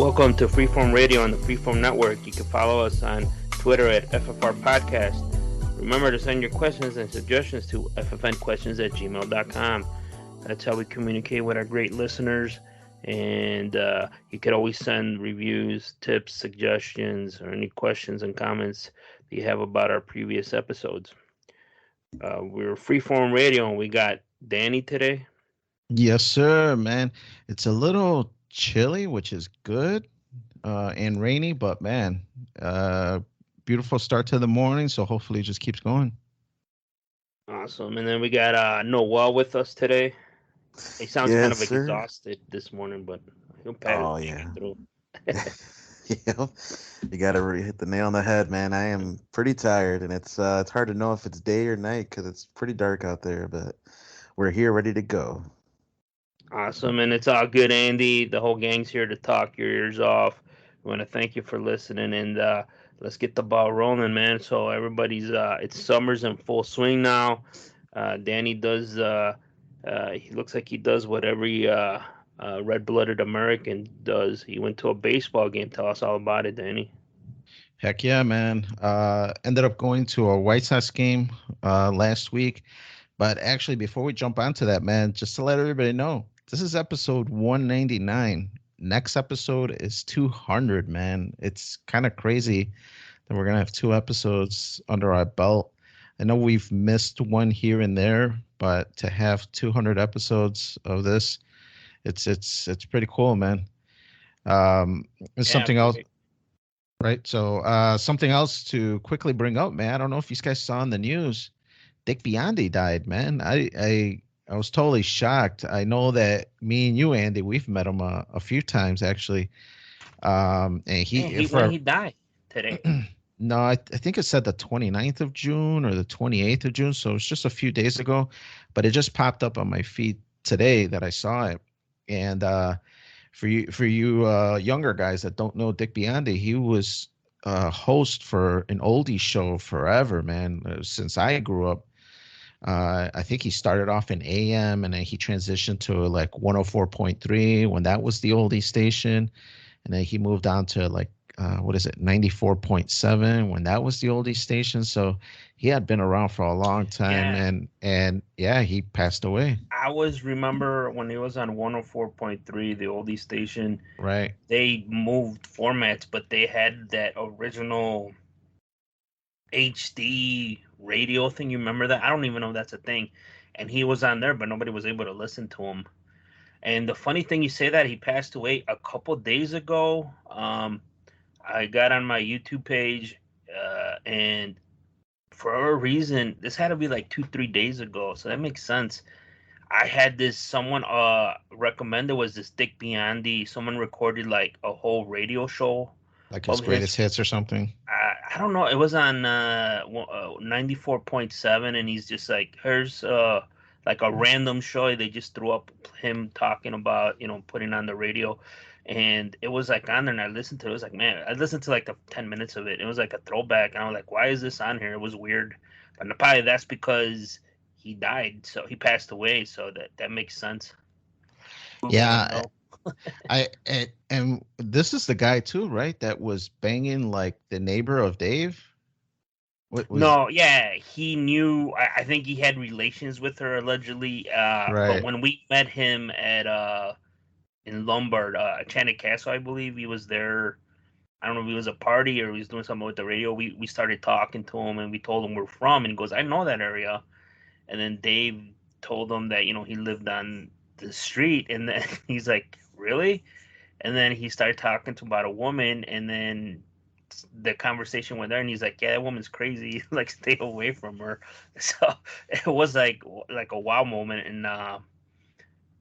Welcome to Freeform Radio on the Freeform Network. You can follow us on Twitter at FFR Podcast. Remember to send your questions and suggestions to ffnquestions@gmail.com. That's how we communicate with our great listeners. And you could always send reviews, tips, suggestions, or any questions and comments that you have about our previous episodes. We're Freeform Radio, and we got Danny today. Yes, sir, man. It's a little chilly, which is good, and rainy, but man, beautiful start to the morning. So hopefully it just keeps going. Awesome. And then we got Noel with us today. He sounds kind Yes, of sir. exhausted this morning, but he'll Oh make it yeah. through. Yeah. You got to hit the nail on the head, man. I am pretty tired, and it's hard to know if it's day or night because it's pretty dark out there. But we're here, ready to go. Awesome. And it's all good, Andy. The whole gang's here to talk your ears off. We want to thank you for listening, and let's get the ball rolling, man. So everybody's it's summer's in full swing now. Danny does he looks like he does what every red-blooded American does. He went to a baseball game. Tell us all about it, Danny. Heck yeah, man. Ended up going to a White Sox game last week. But actually, before we jump onto that, man, just to let everybody know, this is episode 199. Next episode is 200, man. It's kind of crazy that we're going to have two episodes under our belt. I know we've missed one here and there, but to have 200 episodes of this, it's pretty cool, man. It's something else, right? So something else to quickly bring up, man. I don't know if you guys saw in the news. Dick Biondi died, man. I was totally shocked. I know that me and you, Andy, we've met him a few times actually. And when he died today. No, I think it said the 29th of June or the 28th of June. So it's just a few days ago, but it just popped up on my feed today that I saw it. And for you younger guys that don't know Dick Biondi, he was a host for an oldie show forever, man, since I grew up. I think he started off in AM and then he transitioned to like 104.3 when that was the oldie station. And then he moved on to like, 94.7 when that was the oldie station. So he had been around for a long time. Yeah. And yeah, he passed away. I always remember when he was on 104.3, the oldie station. Right. They moved formats, but they had that original HD radio thing. You remember that? I don't even know if that's a thing. And he was on there, but nobody was able to listen to him. And the funny thing, you say that he passed away a couple days ago. I got on my YouTube page, and for a reason, this had to be like 2-3 days ago. So that makes sense. I had this someone recommended was this Dick Biondi. Someone recorded like a whole radio show, like his greatest hits or something. I don't know. It was on 94.7, and he's just like, here's like a random show. They just threw up him talking about, putting on the radio. And it was like on there, and I listened to it. It was like, man, I listened to like the 10 minutes of it. It was like a throwback. And I was like, why is this on here? It was weird. But probably that's because he died. So he passed away. So that makes sense. Yeah. And this is the guy too, right? That was banging like the neighbor of Dave. No, yeah, he knew. I think he had relations with her allegedly. Right. But when we met him at in Lombard, Enchanted Castle, I believe he was there. I don't know if he was a party or he was doing something with the radio. We started talking to him and we told him where we're from, and he goes, I know that area. And then Dave told him that he lived on the street, and then he's like, really? And then he started talking to him about a woman, and then the conversation went there, and he's like, yeah, that woman's crazy. Like, stay away from her. So it was like a wow moment.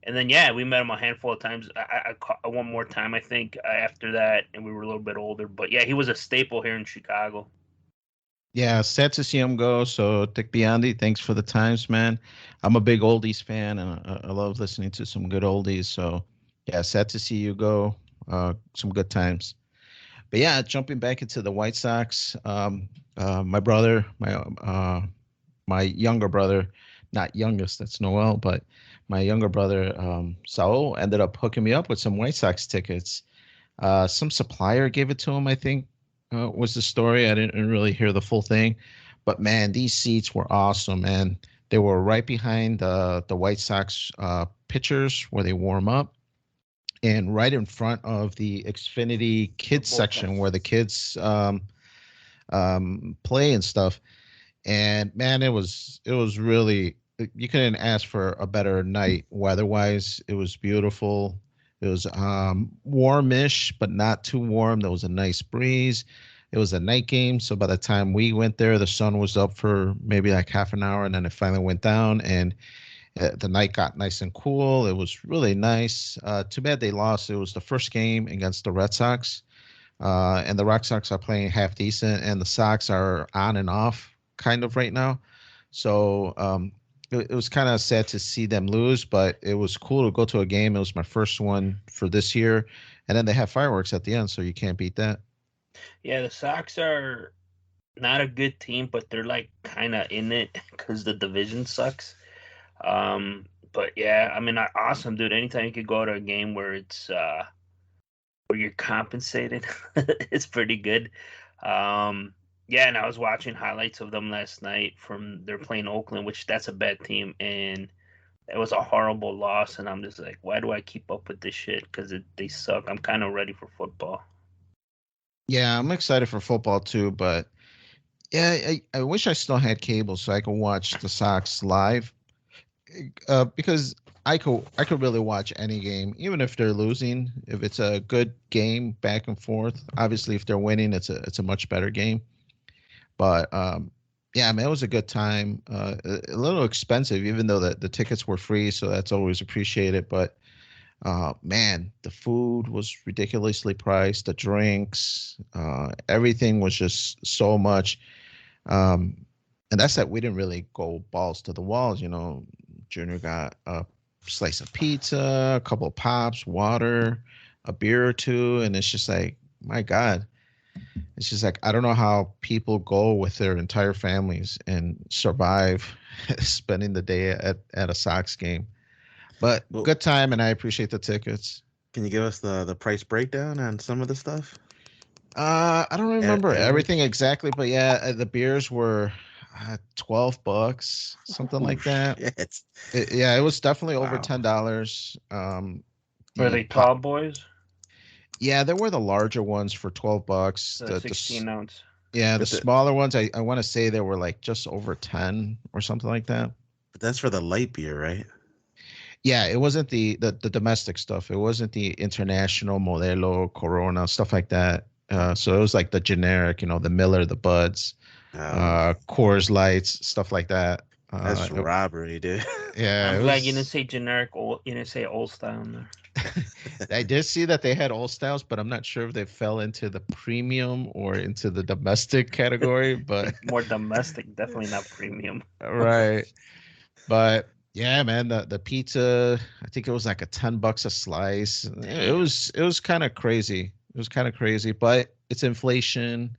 And then, yeah, we met him a handful of times. I one more time, I think, after that, and we were a little bit older. But, yeah, he was a staple here in Chicago. Yeah, sad to see him go. So, Dick Biondi, thanks for the times, man. I'm a big oldies fan, and I love listening to some good oldies. So, yeah, sad to see you go. Some good times. But, yeah, jumping back into the White Sox, my brother, my younger brother, not youngest, that's Noel, but my younger brother, Saul, ended up hooking me up with some White Sox tickets. Some supplier gave it to him, I think, was the story. I didn't really hear the full thing, but man, these seats were awesome, man. They were right behind the White Sox pitchers where they warm up, and right in front of the Xfinity kids section where the kids play and stuff. And man, it was really, you couldn't ask for a better night weather-wise. It was beautiful. It was warmish, but not too warm. There was a nice breeze. It was a night game, so by the time we went there, the sun was up for maybe like half an hour, and then it finally went down, and the night got nice and cool. It was really nice. Too bad they lost. It was the first game against the Red Sox, and the Red Sox are playing half decent, and the Sox are on and off kind of right now. So it was kind of sad to see them lose, but it was cool to go to a game. It was my first one for this year, and then they have fireworks at the end, so you can't beat that. Yeah, the Sox are not a good team, but they're like kind of in it because the division sucks. But yeah, I mean, awesome, dude. Anytime you could go to a game where it's where you're compensated, it's pretty good. Yeah, and I was watching highlights of them last night from they're playing Oakland, which that's a bad team, and it was a horrible loss. And I'm just like, why do I keep up with this shit? Because they suck. I'm kind of ready for football. Yeah, I'm excited for football too, but yeah, I wish I still had cable so I could watch the Sox live. Because I could really watch any game, even if they're losing. If it's a good game back and forth, obviously if they're winning, it's a much better game. But yeah, man, it was a good time. A little expensive, even though the tickets were free, so that's always appreciated. But man, the food was ridiculously priced. The drinks, everything was just so much. And that's that we didn't really go balls to the walls. Junior got a slice of pizza, a couple of pops, water, a beer or two, and it's just like, my God. It's just like I don't know how people go with their entire families and survive spending the day at a Sox game. But Well, good time, and I appreciate the tickets. can you give us the price breakdown on some of the stuff? I don't remember Average? everything exactly, but yeah, the beers were $12, something Oh, like that. shit. Yeah, it was definitely over Wow. $10. Were The they tall boys? Yeah, there were the larger ones for $12. The 16 ounce. Yeah, the But, the, smaller ones, I want to say they were like just over 10 or something like that. but that's for the light beer, right? Yeah, it wasn't the domestic stuff. It wasn't the international Modelo, Corona, stuff like that. So it was like the generic, the Miller, the Buds, Coors Lights, stuff like that. That's robbery, dude. Yeah, I'm it glad you didn't was. say generic. You didn't say old style in there. I did see that they had old styles, but I'm not sure if they fell into the premium or into the domestic category. But More domestic, definitely not premium. right. But yeah, man, the pizza, I think it was like a $10 a slice. It was kind of crazy. It was kind of crazy, but it's inflation.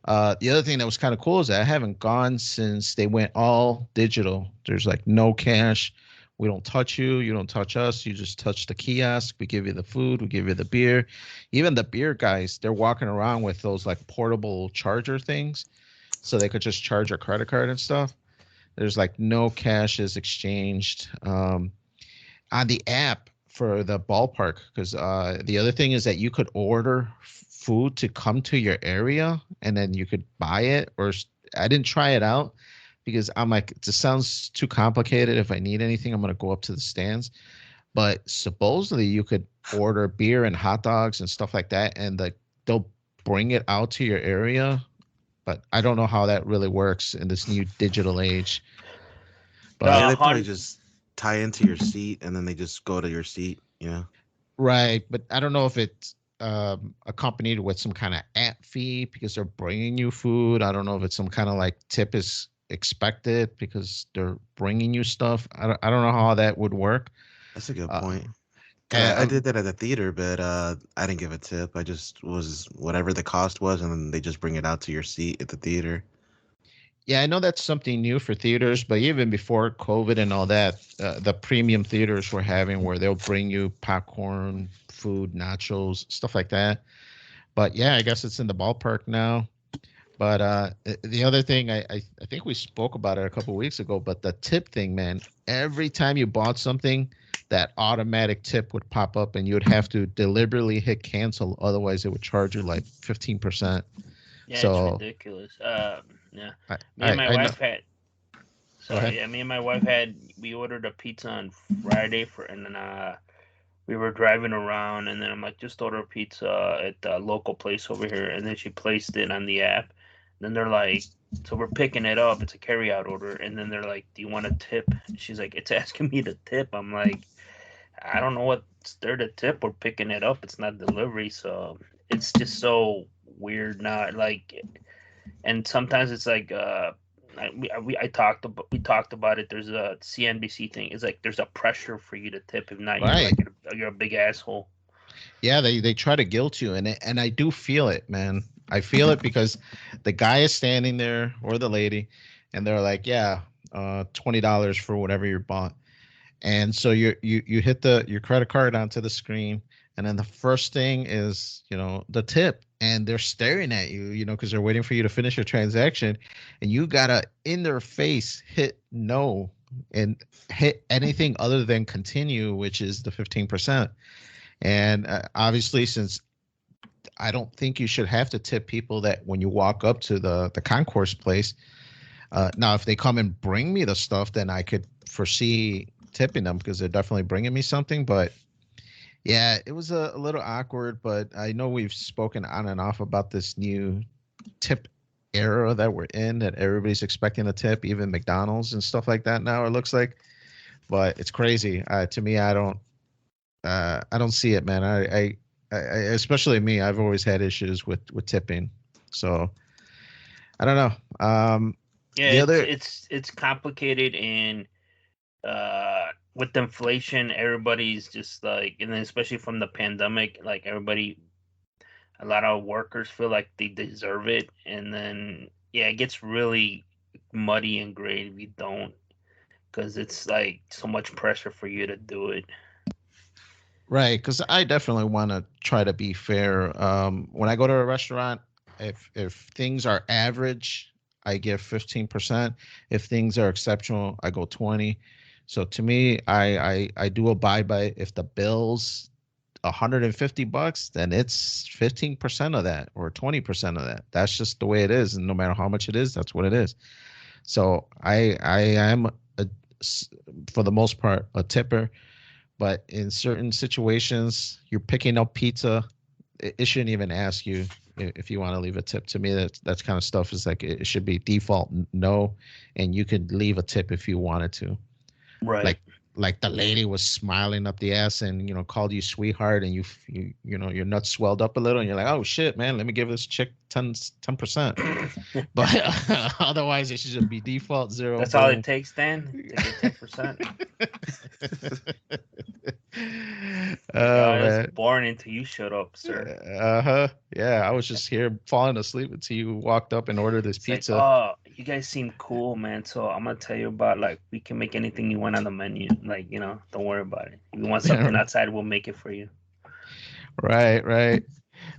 The other thing that was kind of cool is that I haven't gone since they went all digital. There's like no cash. We don't touch you. You don't touch us. You just touch the kiosk. We give you the food. We give you the beer. Even the beer guys, they're walking around with those like portable charger things so they could just charge your credit card and stuff. There's like no cash is exchanged on the app for the ballpark because the other thing is that you could order food to come to your area and then you could buy it. Or I didn't try it out because I'm like, it just sounds too complicated. If I need anything, I'm gonna go up to the stands. But supposedly you could order beer and hot dogs and stuff like that, and they'll bring it out to your area. But I don't know how that really works in this new digital age. But Yeah, they probably just tie into your seat and then they just go to your seat, right, but I don't know if it's accompanied with some kind of app fee because they're bringing you food. I don't know if it's some kind of like tip is expected because they're bringing you stuff. I don't know how that would work. That's a good point. I did that at the theater, but I didn't give a tip. I just was whatever the cost was, and then they just bring it out to your seat at the theater. Yeah, I know that's something new for theaters, but even before COVID and all that, the premium theaters were having where they'll bring you popcorn, food, nachos, stuff like that. But yeah, I guess it's in the ballpark now. But the other thing, I think we spoke about it a couple weeks ago, but the tip thing, man, every time you bought something, that automatic tip would pop up and you would have to deliberately hit cancel. Otherwise, it would charge you like 15%. Yeah, it's So ridiculous. Yeah, I, me and my I know. wife had. Go ahead. Sorry, yeah, me and my wife had. We ordered a pizza on Friday and then we were driving around, and then I'm like, just order a pizza at the local place over here, and then she placed it on the app. Then they're like, so we're picking it up. It's a carry-out order, and then they're like, do you want a tip? She's like, it's asking me to tip. I'm like, I don't know what's there to tip. We're picking it up. It's not delivery, so it's just so weird now. Like, and sometimes it's like, we talked about it. There's a CNBC thing. It's like there's a pressure for you to tip. If not, Right. you're a big asshole. Yeah, they try to guilt you, and I do feel it, man. I feel it because the guy is standing there or the lady, and they're like, yeah, $20 for whatever you bought. And so you hit your credit card onto the screen, and then the first thing is, the tip, and they're staring at you, because they're waiting for you to finish your transaction, and you gotta in their face hit no and hit anything other than continue, which is the 15%. And obviously, since I don't think you should have to tip people that when you walk up to the concourse place. Now, if they come and bring me the stuff, then I could foresee tipping them because they're definitely bringing me something. But yeah, it was a little awkward. But I know we've spoken on and off about this new tip era that we're in, that everybody's expecting a tip, even McDonald's and stuff like that now, it looks like. But it's crazy. To me, I don't see it, man. I especially me, I've always had issues with tipping. So I don't know. Yeah, The other it's complicated, and with inflation, everybody's just like, and then especially from the pandemic, like a lot of workers feel like they deserve it, and then yeah, it gets really muddy and gray if you don't, because it's like so much pressure for you to do it. Right, because I definitely want to try to be fair. When I go to a restaurant, if things are average, I give 15%. If things are exceptional, I go 20. So to me, I do abide by it. If the bill's $150, then it's 15% of that or 20% of that. That's just the way it is, and no matter how much it is, that's what it is. So I am for the most part a tipper, but in certain situations, you're picking up pizza, it shouldn't even ask you if you want to leave a tip. To me, that's kind of stuff is like it should be default no, and you could leave a tip if you wanted to. Right. Like the lady was smiling up the ass and called you sweetheart, and your nuts swelled up a little, and you're like, oh shit, man, let me give this chick 10%. But otherwise, it should just be default 0. That's boom. all it takes, Dan, to get 10%. Oh, It's man. boring until you showed up, sir. Yeah, I was just here falling asleep until you walked up and ordered this It's pizza. like, oh, you guys seem cool, man. So I'm gonna tell you about, like, we can make anything you want on the menu. Like, don't worry about it. If you want something outside, we'll make it for you. Right.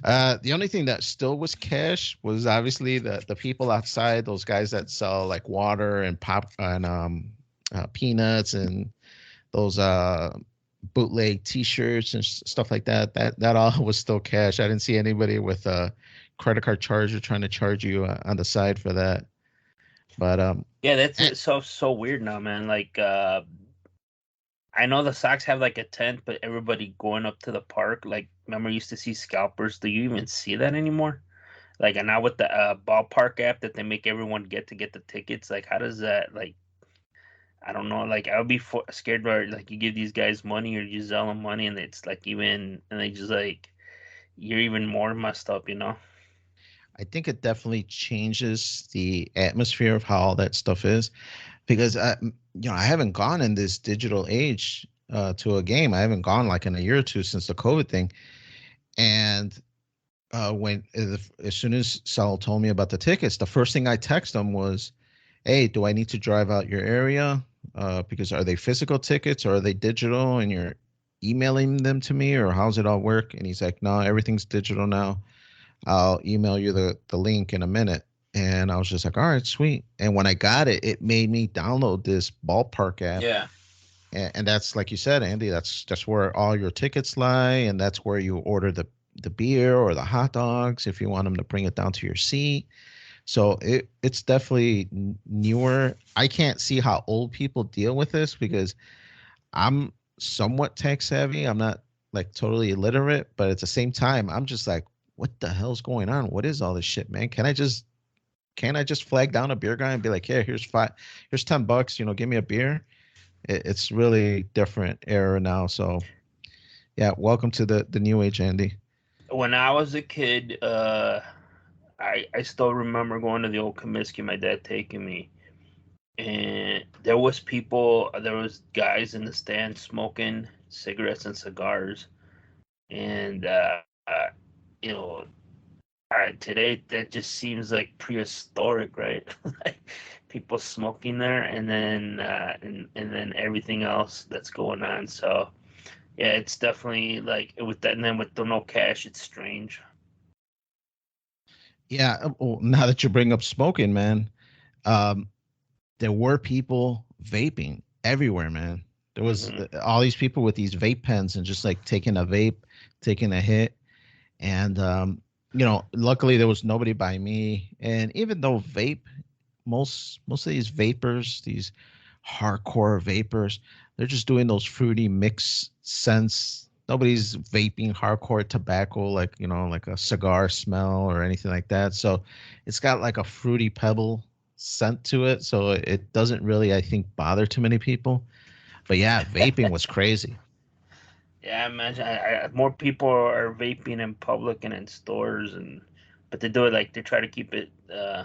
The only thing that still was cash was obviously the people outside, those guys that sell like water and pop and peanuts and those bootleg T-shirts and stuff like that. That all was still cash. I didn't see anybody with a credit card charger trying to charge you on the side for that. But yeah, that's so weird now, man. Like, I know the Sox have like a tent, but everybody going up to the park, like, remember you used to see scalpers? Do you even see that anymore? Like, and now with the ballpark app that they make everyone get to get the tickets, like, how does that, like, I don't know, like, I would be scared where, like, you give these guys money or you sell them money, and it's like and they just like, you're even more messed up, I think it definitely changes the atmosphere of how all that stuff is, because I haven't gone in this digital age to a game. I haven't gone like in a year or two since the COVID thing, and as soon as Sal told me about the tickets, the first thing I texted him was, hey, do I need to drive out your area? Because are they physical tickets or are they digital and you're emailing them to me, or how's it all work? And he's like, no, everything's digital now. I'll email you the link in a minute. And I was just like, all right, sweet. And when I got it, it made me download this ballpark app. Yeah. And that's like you said, Andy, that's where all your tickets lie, and that's where you order the beer or the hot dogs if you want them to bring it down to your seat. So it's definitely newer. I can't see how old people deal with this because I'm somewhat tech savvy. I'm not like totally illiterate, but at the same time, I'm just like, what the hell's going on? What is all this shit, man? Can I just flag down a beer guy and be like, yeah, here's $10, give me a beer. It's really different era now. So yeah, welcome to the new age, Andy. When I was a kid, I still remember going to the old Comiskey, my dad taking me, and there was guys in the stand smoking cigarettes and cigars, and you know, today that just seems like prehistoric, right? Like people smoking there, and then everything else that's going on. So yeah, it's definitely like with that, and then with the no cash, it's strange. Yeah. Well, now that you bring up smoking, man, um, there were people vaping everywhere, man. There was Hmm. all these people with these vape pens and just like taking a vape, taking a hit. And luckily there was nobody by me. And even though most of these vapors, these hardcore vapors, they're just doing those fruity mix scents. Nobody's vaping hardcore tobacco like, like a cigar smell or anything like that. So it's got like a fruity pebble scent to it. So it doesn't really, I think, bother too many people. But yeah, vaping was crazy. Yeah, I imagine more people are vaping in public and in stores, but they do it like they try to keep it, uh,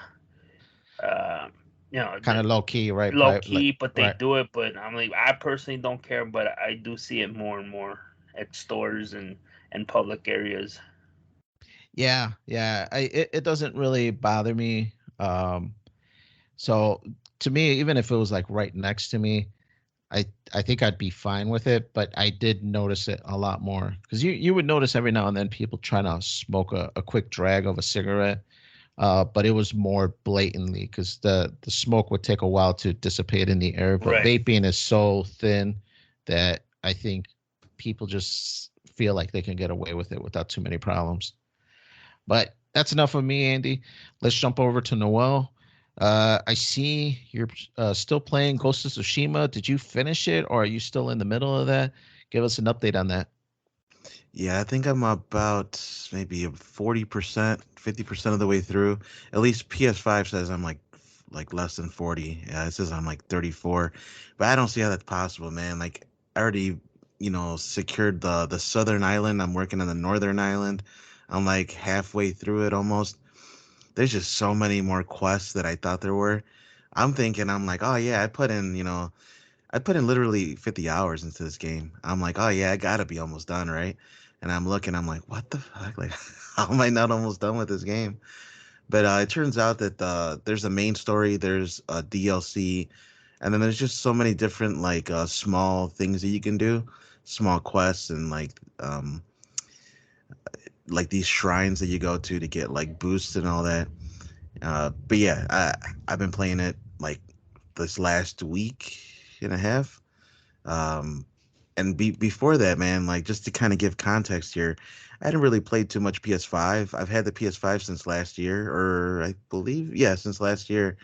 Kind of low key, right? low Like, key, but they right. do it. But I'm like, I personally don't care, but I do see it more and more at stores and public areas. Yeah, yeah. It doesn't really bother me. So to me, even if it was like right next to me, I think I'd be fine with it. But I did notice it a lot more because you would notice every now and then people trying to smoke a quick drag of a cigarette. But it was more blatantly because the smoke would take a while to dissipate in the air. But Right. vaping is so thin that I think people just feel like they can get away with it without too many problems. But that's enough of me, Andy. Let's jump over to Noel. I see you're still playing Ghost of Tsushima. Did you finish it, or are you still in the middle of that? Give us an update on that. Yeah, I think I'm about maybe 40%, 50% of the way through. At least PS5 says I'm like less than 40. Yeah, it says I'm like 34. But I don't see how that's possible, man. Like I already, secured the southern island. I'm working on the northern island. I'm like halfway through it almost. There's just so many more quests that I thought there were. I'm like, oh yeah, I put in literally 50 hours into this game. I'm like, oh yeah, I gotta be almost done, right? And I'm looking, I'm like, what the fuck? Like, how am I not almost done with this game? But it turns out that there's a main story, there's a DLC, and then there's just so many different like small things that you can do, small quests, and like these shrines that you go to get like boosts and all that. But yeah, I've been playing it like this last week and a half. Um, and before that, man, like just to kind of give context here, I hadn't really played too much PS5. I've had the PS5 since last year, or I believe, yeah, since last year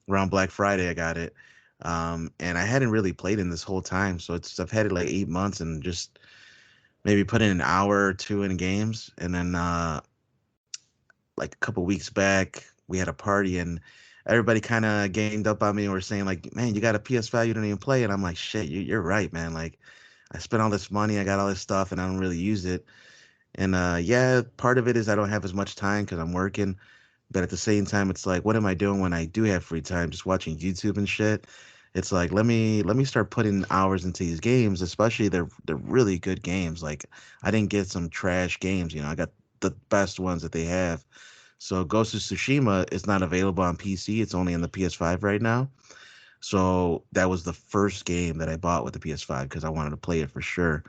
around Black Friday, I got it. And I hadn't really played in this whole time, so I've had it like 8 months and just maybe put in an hour or two in games, and then like a couple weeks back, we had a party and everybody kind of gamed up on me and were saying like, "Man, you got a PS5, you don't even play." And I'm like, "Shit, you're right, man. Like, I spent all this money, I got all this stuff, and I don't really use it." And yeah, part of it is I don't have as much time because I'm working, but at the same time, it's like, what am I doing when I do have free time? Just watching YouTube and shit. It's like let me start putting hours into these games, especially they're really good games. Like I didn't get some trash games, I got the best ones that they have. So Ghost of Tsushima is not available on PC. It's only in the PS5 right now. So that was the first game that I bought with the PS5 because I wanted to play it for sure.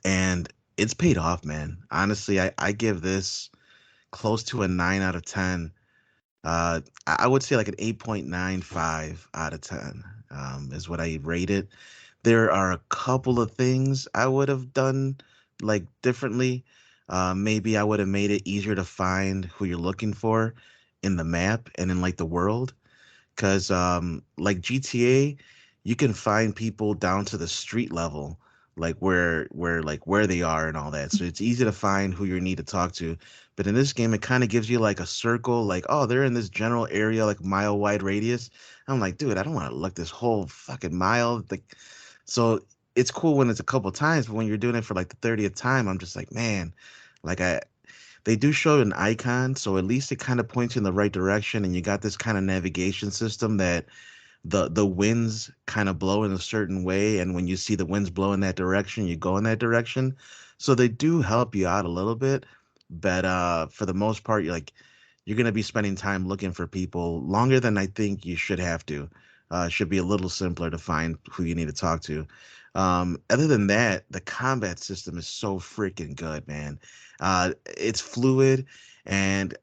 And it's paid off, man. Honestly, I give this close to a 9 out of 10. I would say like an 8.95 out of 10 is what I rate it. There are a couple of things I would have done like differently. Maybe I would have made it easier to find who you're looking for in the map and in like the world. Because like GTA, you can find people down to the street level, like where they are and all that. So it's easy to find who you need to talk to. But in this game, it kind of gives you like a circle, like, oh, they're in this general area, like mile wide radius. I'm like, dude, I don't want to look this whole fucking mile. Like, so it's cool when it's a couple times, but when you're doing it for like the 30th time, I'm just like, man, like they do show an icon, so at least it kind of points you in the right direction, and you got this kind of navigation system that the winds kind of blow in a certain way, and when you see the winds blow in that direction, you go in that direction. So they do help you out a little bit, but for the most part, you're gonna be spending time looking for people longer than I think you should have to. It should be a little simpler to find who you need to talk to. Other than that, the combat system is so freaking good, man. It's fluid, and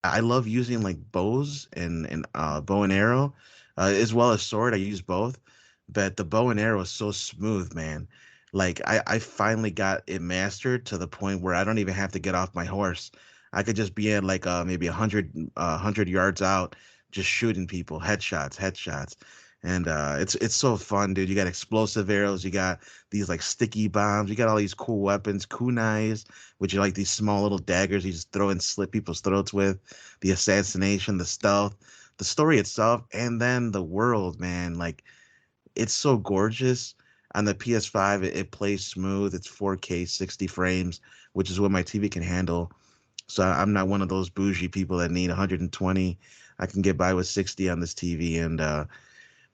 I love using like bows and bow and arrow, as well as sword. I use both, but the bow and arrow is so smooth, man. Like I finally got it mastered to the point where I don't even have to get off my horse. I could just be at like maybe 100 yards out, just shooting people, headshots, and it's so fun, dude. You got explosive arrows, you got these like sticky bombs, you got all these cool weapons, kunais, which are like these small little daggers you just throw and slit people's throats with, the assassination, the stealth, the story itself, and then the world, man. Like it's so gorgeous. On the PS5, it plays smooth. It's 4K, 60 frames, which is what my TV can handle. So I'm not one of those bougie people that need 120. I can get by with 60 on this TV, and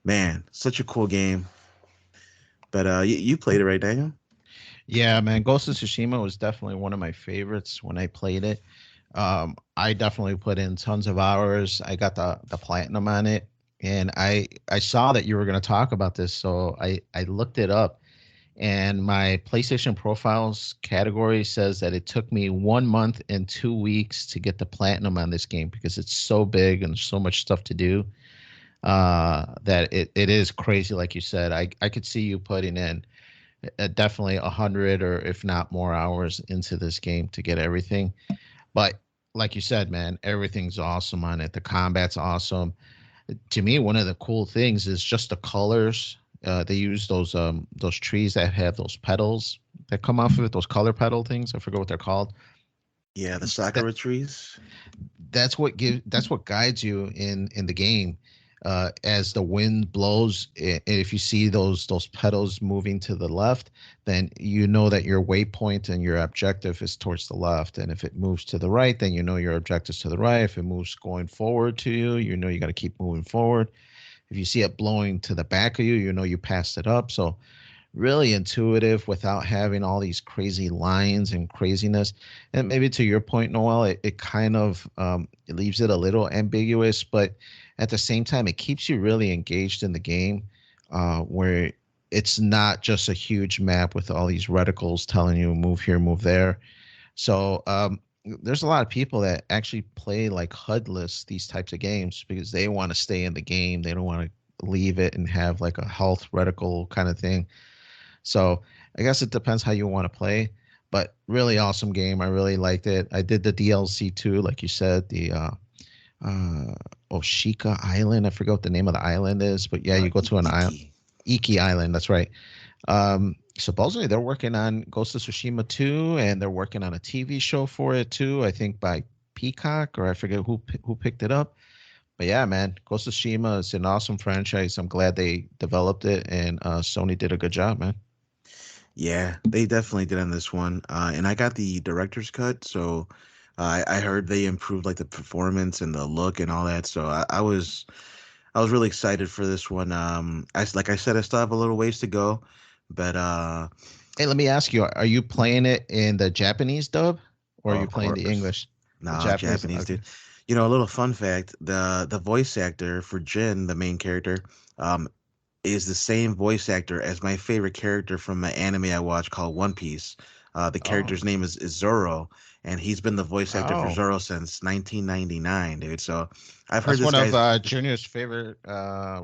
man, such a cool game. But you played it, right, Daniel? Yeah, man. Ghost of Tsushima was definitely one of my favorites when I played it. I definitely put in tons of hours. I got the platinum on it, and I saw that you were going to talk about this, so I looked it up, and my PlayStation profiles category says that it took me 1 month and 2 weeks to get the platinum on this game because it's so big and so much stuff to do. That it is crazy, like you said. I could see you putting in definitely 100 or if not more hours into this game to get everything. But like you said, man, everything's awesome on it. The combat's awesome. To me, one of the cool things is just the colors. They use those trees that have those petals that come off of it, those color petal things. I forget what they're called. Yeah, the Sakura trees. That's what guides you in the game. As the wind blows, if you see those petals moving to the left, then you know that your waypoint and your objective is towards the left. And if it moves to the right, then you know your objective's to the right. If it moves going forward to you, you know you got to keep moving forward. If you see it blowing to the back of you, you know you passed it up. So really intuitive without having all these crazy lines and craziness. And maybe to your point, Noel, it kind of it leaves it a little ambiguous, but at the same time, it keeps you really engaged in the game, where it's not just a huge map with all these reticles telling you move here, move there. So there's a lot of people that actually play like HUDless these types of games because they want to stay in the game. They don't want to leave it and have like a health reticle kind of thing. So I guess it depends how you want to play, but really awesome game. I really liked it. I did the DLC too, like you said, the uh Oshika Island. I forget what the name of the island is, but yeah, you go to an island, Iki Island. That's right. Supposedly they're working on Ghost of Tsushima 2, and they're working on a TV show for it too. I think by Peacock, or I forget who picked it up. But yeah, man, Ghost of Tsushima is an awesome franchise. I'm glad they developed it, and Sony did a good job, man. Yeah, they definitely did on this one. And I got the director's cut, so I heard they improved like the performance and the look and all that. So I was really excited for this one. Like I said, I still have a little ways to go, but Hey, let me ask you: are you playing it in the Japanese dub, or are oh, you of playing the course. English? The No, Japanese. Japanese Okay. dude. You know, a little fun fact: the voice actor for Jin, the main character, um, is the same voice actor as my favorite character from an anime I watch called One Piece. The Oh. character's name is Zoro, and he's been the voice actor for Oh. Zoro since 1999, dude. So I've heard That's this one of guy's, Junior's favorite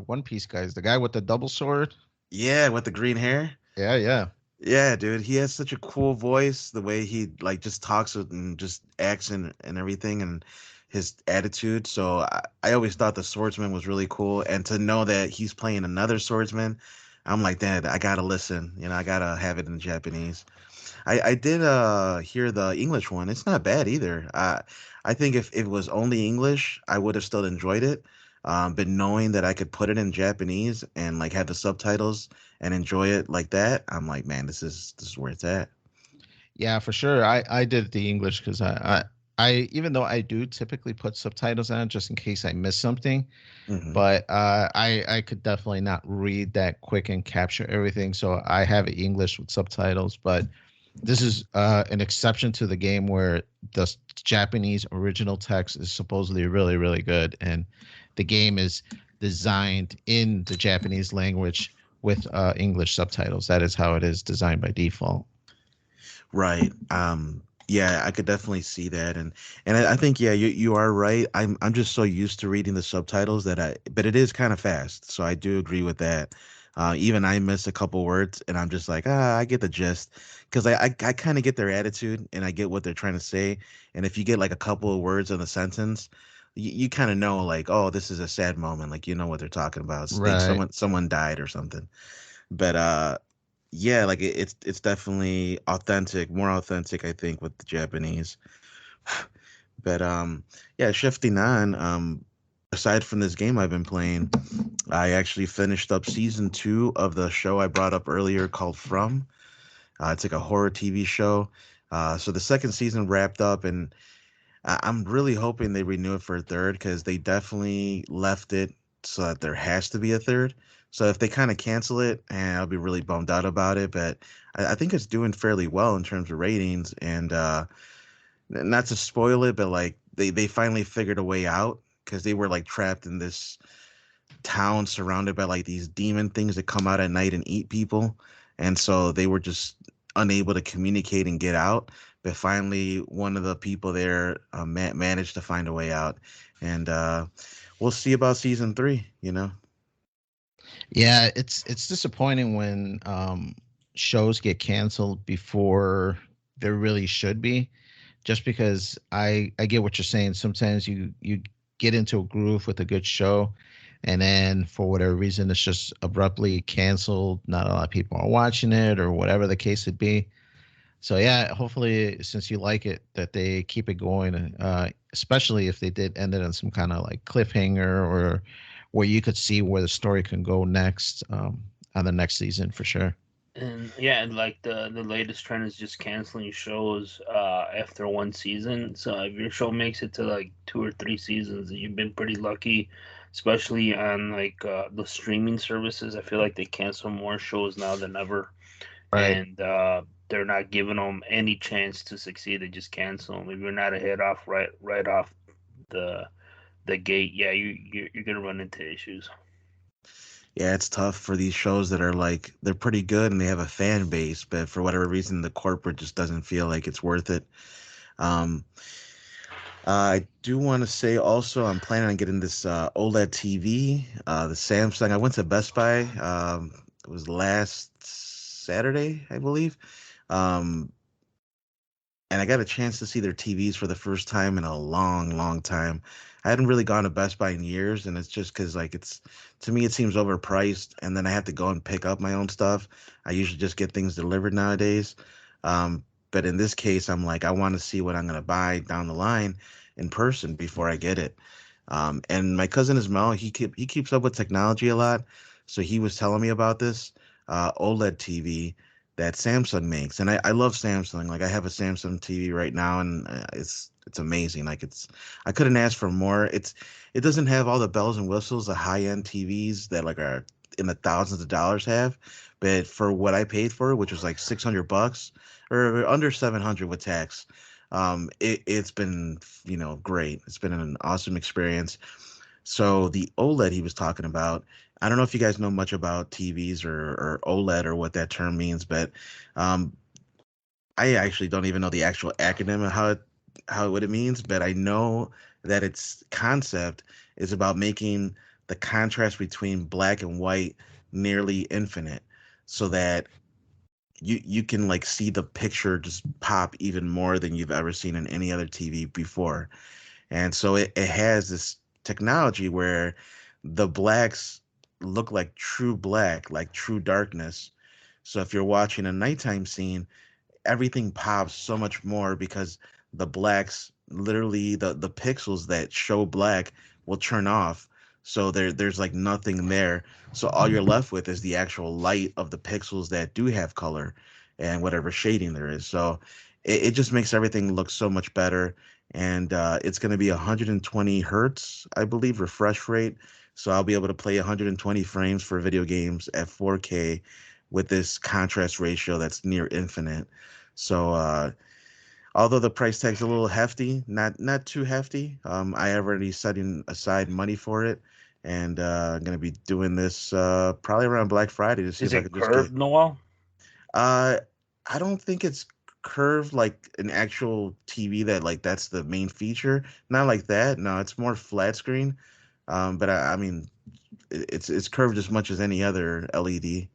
One Piece guys. The guy with the double sword. yeah, with the green hair. Yeah, yeah. Yeah, dude, he has such a cool voice. The way he like just talks and just acts and everything, and his attitude. So I always thought the swordsman was really cool, and to know that he's playing another swordsman, I'm like, Dad, I gotta listen. You know, I gotta have it in Japanese. I did hear the English one. It's not bad either. I think if it was only English, I would have still enjoyed it. But knowing that I could put it in Japanese and like have the subtitles and enjoy it like that, I'm like, man, this is where it's at. Yeah, for sure. I did the English because I even though I do typically put subtitles on just in case I miss something, Hmm. but I could definitely not read that quick and capture everything. So I have it English with subtitles, but this is an exception to the game where the Japanese original text is supposedly really, really good, and the game is designed in the Japanese language with English subtitles. That is how it is designed by default. Right. Yeah, I could definitely see that, and I think yeah, you are right. I'm just so used to reading the subtitles that but it is kind of fast, so I do agree with that. Even I miss a couple words, and I'm just like, I get the gist, because I kind of get their attitude, and I get what they're trying to say, and if you get like a couple of words in a sentence, you kind of know like, oh, this is a sad moment, like you know what they're talking about. Like Right. someone died or something. But yeah, like it's definitely authentic, more authentic, I think, with the Japanese. But yeah, shifting on, aside from this game I've been playing, I actually finished up season 2 of the show I brought up earlier called From. It's like a horror TV show. So the second season wrapped up, and I'm really hoping they renew it for a third, because they definitely left it so that there has to be a third. So if they kind of cancel it, and I'll be really bummed out about it. But I think it's doing fairly well in terms of ratings, and not to spoil it, but like they finally figured a way out, because they were like trapped in this town surrounded by like these demon things that come out at night and eat people, and so they were just unable to communicate and get out. But finally, one of the people there managed to find a way out, and we'll see about season 3. You know. Yeah, it's disappointing when shows get canceled before there really should be. Just because I get what you're saying. Sometimes you get into a groove with a good show, and then for whatever reason it's just abruptly canceled. Not a lot of people are watching it, or whatever the case would be. So yeah, hopefully since you like it, that they keep it going, especially if they did end it on some kind of like cliffhanger, or where you could see where the story can go next on the next season for sure. And yeah, and like the latest trend is just canceling shows after one season. So if your show makes it to like 2 or 3 seasons, you've been pretty lucky, especially on like the streaming services. I feel like they cancel more shows now than ever, Right. and they're not giving them any chance to succeed. They just cancel them. If you're not a hit off right off the the gate, yeah, you're gonna run into issues. Yeah, it's tough for these shows that are like they're pretty good and they have a fan base, but for whatever reason, the corporate just doesn't feel like it's worth it. Um, I do want to say also, I'm planning on getting this OLED TV, the Samsung. I went to Best Buy. It was last Saturday, I believe. Um, and I got a chance to see their TVs for the first time in a long, long time. I hadn't really gone to Best Buy in years, and it's just because like it's to me it seems overpriced, and then I have to go and pick up my own stuff. I usually just get things delivered nowadays. But in this case, I'm like I want to see what I'm gonna buy down the line in person before I get it. And my cousin Ismail, he keeps up with technology a lot, so he was telling me about this OLED TV that Samsung makes, and I love Samsung. Like I have a Samsung TV right now, and it's amazing. Like I couldn't ask for more. It doesn't have all the bells and whistles the high end TVs that like are in the thousands of dollars have, but for what I paid for it, which was like $600 or under 700 with tax, It's been, great. It's been an awesome experience. So the OLED he was talking about, I don't know if you guys know much about TVs or OLED or what that term means, but um, I actually don't even know the actual acronym of what it means, but I know that its concept is about making the contrast between black and white nearly infinite, so that you can like see the picture just pop even more than you've ever seen in any other TV before. And so it has this technology where the blacks look like true black, like true darkness. So if you're watching a nighttime scene, everything pops so much more because the blacks, literally the pixels that show black will turn off. So there's like nothing there. So all you're left with is the actual light of the pixels that do have color and whatever shading there is. So it just makes everything look so much better. And it's going to be 120 hertz, I believe, refresh rate. So I'll be able to play 120 frames for video games at 4K with this contrast ratio that's near infinite. So although the price tag's a little hefty, not too hefty, I have already setting aside money for it, and I'm gonna be doing this probably around Black Friday to see Is if I it could just get. curved, Noel? Uh, I don't think it's curved like an actual TV that like that's the main feature. Not like that. No, it's more flat screen. But I mean, it's curved as much as any other LED.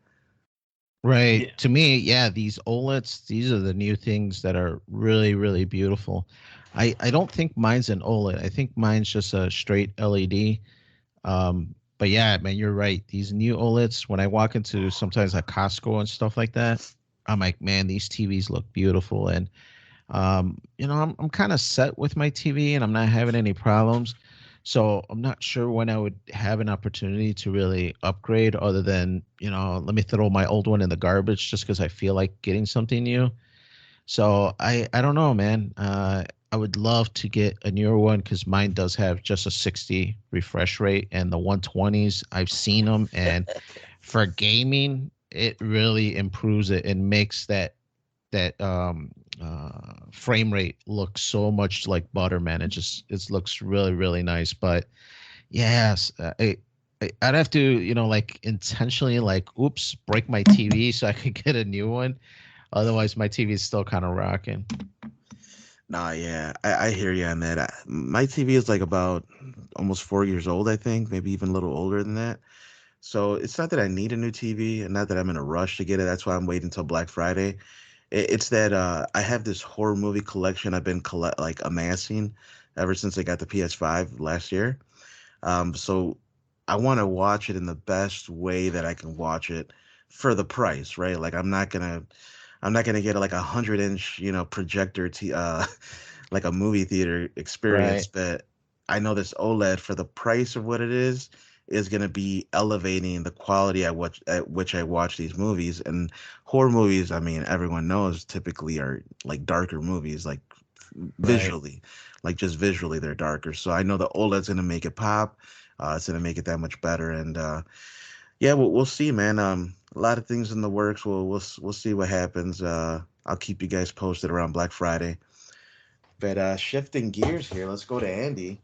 Right. Yeah. To me, yeah, these OLEDs, these are the new things that are really, really beautiful. I don't think mine's an OLED. I think mine's just a straight LED. But yeah, man, you're right. These new OLEDs, when I walk into sometimes like Costco and stuff like that, I'm like, man, these TVs look beautiful. And I'm kind of set with my TV and I'm not having any problems. So I'm not sure when I would have an opportunity to really upgrade other than, let me throw my old one in the garbage just because I feel like getting something new. So I don't know, man. I would love to get a newer one because mine does have just a 60 refresh rate and the 120s. I've seen them, and for gaming, it really improves it and makes that frame rate look so much like butter, man. It looks really really nice. But yes, I'd have to like intentionally like oops break my TV so I could get a new one. Otherwise, my TV is still kind of rocking. Nah, yeah, I hear you on that. My TV is like about almost 4 years old, I think, maybe even a little older than that. So it's not that I need a new TV and not that I'm in a rush to get it. That's why I'm waiting until Black Friday. It's that I have this horror movie collection I've been like amassing ever since I got the PS5 last year. So I want to watch it in the best way that I can watch it for the price, right? Like I'm not gonna get like 100 inch, projector like a movie theater experience, Right. but I know this OLED for the price of what it is gonna be elevating the quality at which I watch these movies. And horror movies, I mean, everyone knows typically are like darker movies, like Right. visually, like just visually they're darker. So I know the OLED's gonna make it pop. It's gonna make it that much better. And yeah, we'll see, man. A lot of things in the works. We'll see what happens. I'll keep you guys posted around Black Friday. But shifting gears here, let's go to Andy.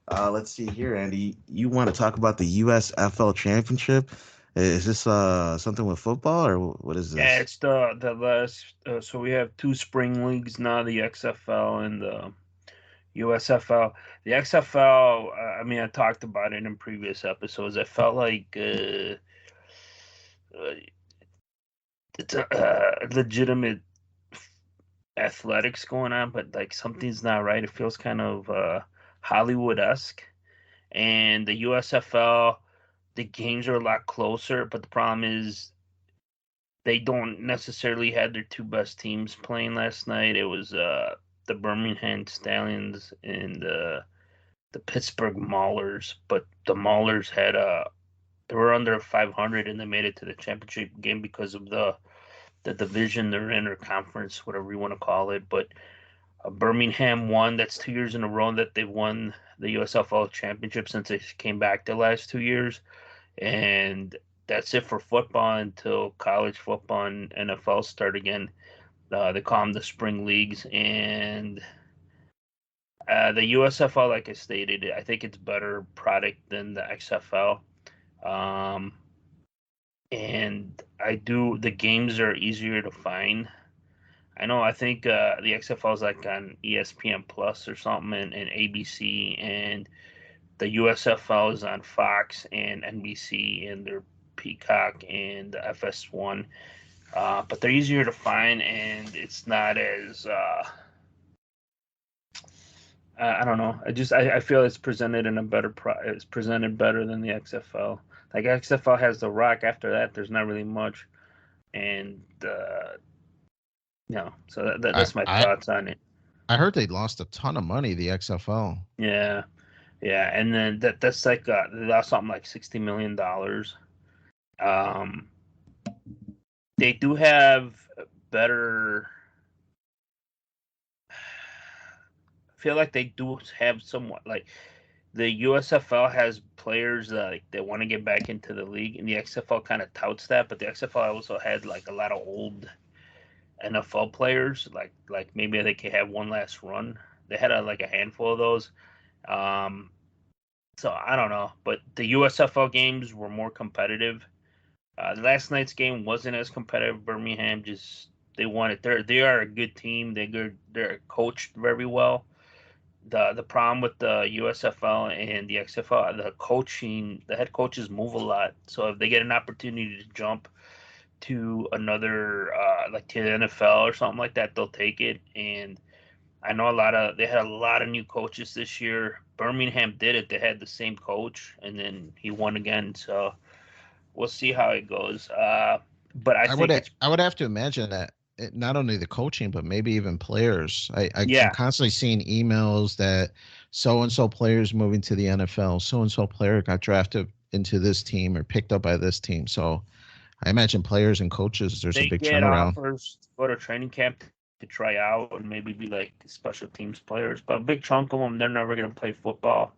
Let's see here, Andy. You want to talk about the USFL Championship? Is this something with football or what is Yeah, this? it's the last. So we have two spring leagues now, the XFL and the USFL. The XFL. I mean, I talked about it in previous episodes. I felt like uh, it's a legitimate athletics going on, but like something's not right. It feels kind of Hollywood-esque. And the USFL, the games are a lot closer, but the problem is they don't necessarily have their two best teams playing last night. It was the Birmingham Stallions and the Pittsburgh Maulers, but the Maulers had they were under 500 and they made it to the championship game because of the division they're in or conference, whatever you want to call it. But Birmingham won. That's 2 years in a row that they've won the USFL championship since they came back the last 2 years. And that's it for football until college football and NFL start again. They call them the spring leagues, and The USFL, like I stated, I think it's better product than the XFL. Um, and the games are easier to find. I think the XFL is like on ESPN Plus or something, and ABC, and the USFL is on Fox and NBC, and their Peacock and the FS1. But they're easier to find, and it's not as I don't know. I feel it's presented in a it's presented better than the XFL. Like XFL has The Rock. After that, there's not really much, and So I, that's my I thoughts on it. I heard they lost a ton of money, the XFL. Yeah, yeah, and then that's like they lost something like $60 million. Um, they do have better. I feel like they do have somewhat like the USFL has players that want to get back into the league, and the XFL kind of touts that. But the XFL also had like a lot of old NFL players, like maybe they could have one last run. They had like a handful of those. Um, so I don't know, but the USFL games were more competitive. The last night's game wasn't as competitive. Birmingham just they won it. They are a good team. They're coached very well. The problem with the USFL and the XFL, the head coaches move a lot. So if they get an opportunity to jump to another like to the NFL or something like that, they'll take it. And I know they had a lot of new coaches this year. Birmingham did it. They had the same coach, and then he won again. So we'll see how it goes. But I think it's I would have to imagine that not only the coaching but maybe even players. I'm yeah. constantly seeing emails that so and so players moving to the NFL, so and so player got drafted into this team or picked up by this team. So I imagine players and coaches, there's a They big get turnaround. offers to go to training camp to try out and maybe be like special teams players. But a big chunk of them, they're never going to play football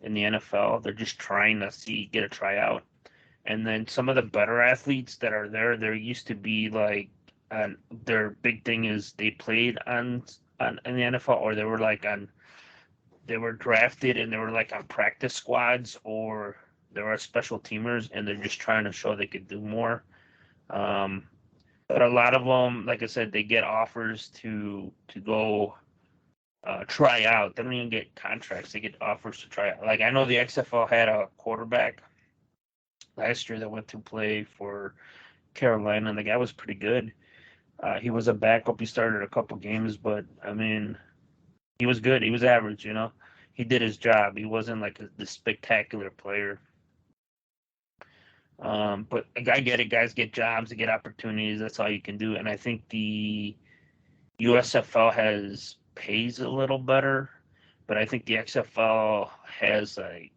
in the NFL. They're just trying to get a tryout. And then some of the better athletes that are there used to be like, their big thing is they played on in the NFL, or they were drafted and they were like on practice squads, or they were special teamers and they're just trying to show they could do more. Um, but a lot of them, like I said, they get offers to go try out. They don't even get contracts; they get offers to try out. Like I know the XFL had a quarterback last year that went to play for Carolina, and the guy was pretty good. He was a backup. He started a couple games, but I mean, he was good. He was average, you know. He did his job. He wasn't like the spectacular player. But I get it. Guys get jobs, they get opportunities. That's all you can do. And I think the USFL pays a little better, but I think the XFL has like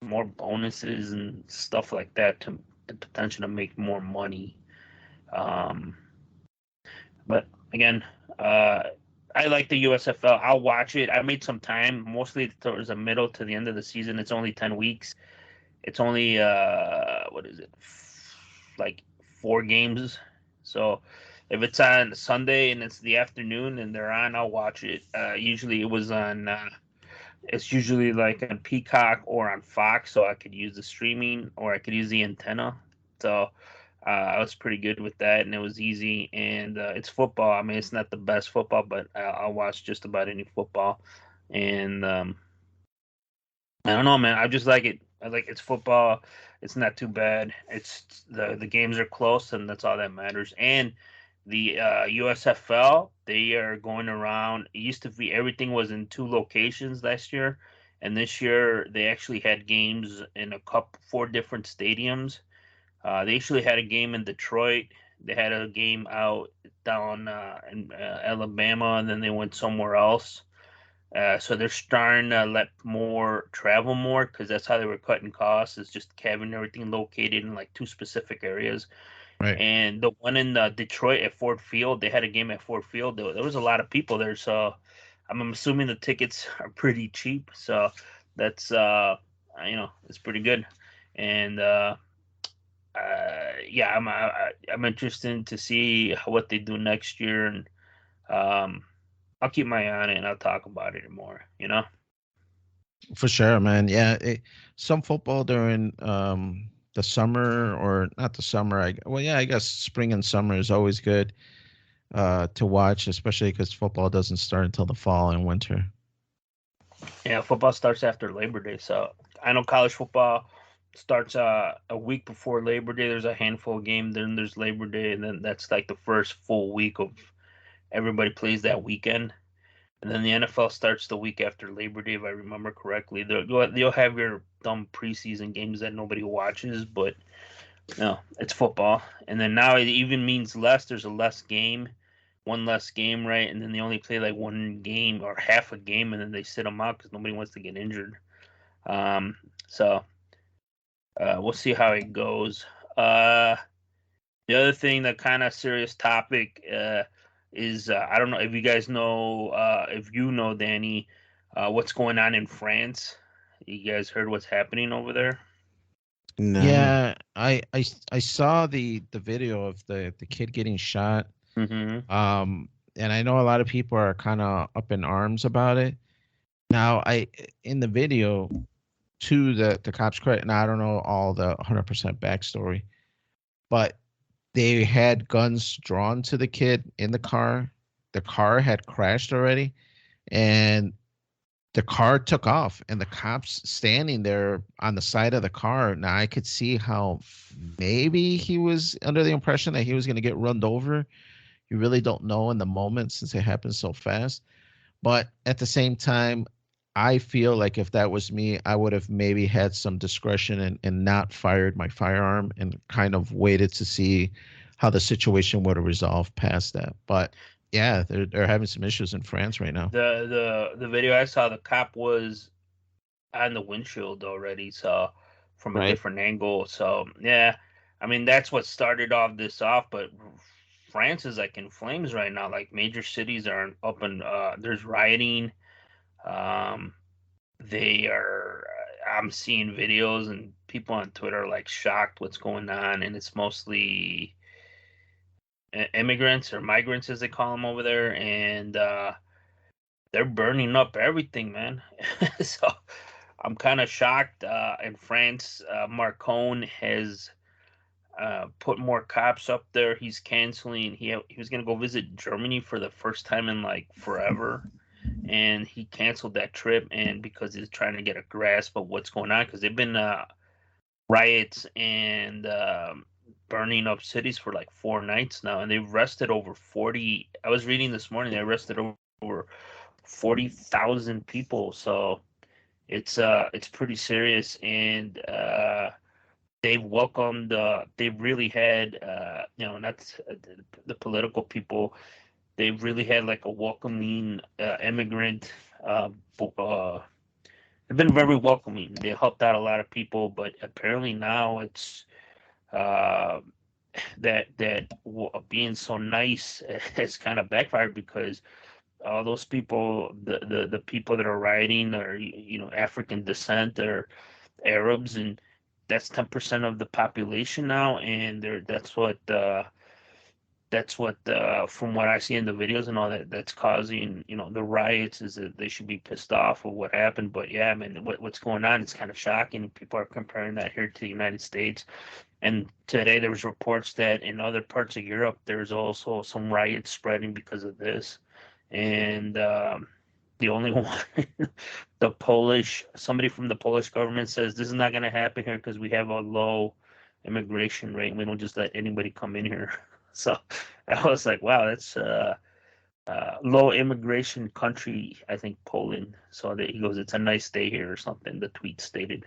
more bonuses and stuff like that to the potential to make more money. Um, but again, I like the USFL. I'll watch it. I made some time, mostly towards the middle to the end of the season. It's only 10 weeks. It's only what is it? Like 4 games. So if it's on Sunday and it's the afternoon and they're on, I'll watch it. Usually it was on. It's usually like on Peacock or on Fox, so I could use the streaming or I could use the antenna. So I was pretty good with that, and it was easy. And it's football. I mean, it's not the best football, but I'll watch just about any football. And I don't know, man. I just like it. I like it's football. It's not too bad. It's the games are close, and that's all that matters. And the USFL, they are going around. It used to be everything was in 2 locations last year, and this year they actually had games in 4 different stadiums. They actually had a game in Detroit. They had a game out down in Alabama, and then they went somewhere else. So they're starting to let more travel more because that's how they were cutting costs. Is just having everything located in like 2 specific areas. Right. And the one in Detroit at Ford Field, they had a game at Ford Field. There was a lot of people there, so I'm assuming the tickets are pretty cheap. So that's it's pretty good. And yeah, I'm interested to see what they do next year. And um, I'll keep my eye on it and I'll talk about it more. You know. For sure, man. Yeah, some football during the summer, or not the summer. Well, yeah, I guess spring and summer is always good to watch, especially because football doesn't start until the fall and winter. Yeah, football starts after Labor Day, so I know college football starts a week before Labor Day. There's a handful of games, then there's Labor Day, and then that's like the first full week of everybody plays that weekend. And then the NFL starts the week after Labor Day, if I remember correctly. You'll have your dumb preseason games that nobody watches, but no, it's football. And then now it even means less. There's a less game, one less game, right? And then they only play like one game or half a game, and then they sit them out because nobody wants to get injured. So we'll see how it goes. The other thing, the kind of serious topic is I don't know if you guys know, if you know, Danny, what's going on in France. You guys heard what's happening over there? No. Yeah, I saw the video of the kid getting shot. Mm-hmm. And I know a lot of people are kind of up in arms about it. Now, in the video, to the cops' credit, and I don't know all the 100% backstory, but they had guns drawn to the kid in the car. The car had crashed already, and the car took off, and the cops standing there on the side of the car. Now I could see how maybe he was under the impression that he was going to get run over. You really don't know in the moment since it happened so fast. But at the same time, I feel like if that was me, I would have maybe had some discretion and not fired my firearm and kind of waited to see how the situation would have resolved past that. But yeah, they're having some issues in France right now. The video I saw, the cop was on the windshield already, so from a Right. different angle. So yeah, I mean that's what started off this off, but France is like in flames right now. Like major cities are up and there's rioting. Um, they are. I'm seeing videos and people on Twitter are like shocked what's going on, and it's mostly immigrants or migrants as they call them over there, and they're burning up everything, man. So I'm kind of shocked. In France, Macron has put more cops up there. He's canceling. He was gonna go visit Germany for the first time in like forever, and he canceled that trip. And because he's trying to get a grasp of what's going on, because they've been riots and burning up cities for like 4 nights now, and they've arrested over 40. I was reading this morning they arrested over 40,000 people. So it's pretty serious, and they've welcomed. They've really had not the political people. They've really had like a welcoming immigrant. They've been very welcoming. They helped out a lot of people, but apparently now it's uh, that being so nice has kind of backfired because all those people, the people that are rioting are African descent or Arabs, and that's 10% of the population now, and that's what from what I see in the videos and all that, that's causing the riots, is that they should be pissed off with what happened. But yeah, I mean, what's going on? It's kind of shocking. People are comparing that here to the United States, and today there was reports that in other parts of Europe there's also some riots spreading because of this, and the only one, somebody from the Polish government says this is not going to happen here because we have a low immigration rate and we don't just let anybody come in here. So I was like, wow, that's low immigration country, I think Poland. So he goes, it's a nice day here or something, the tweet stated.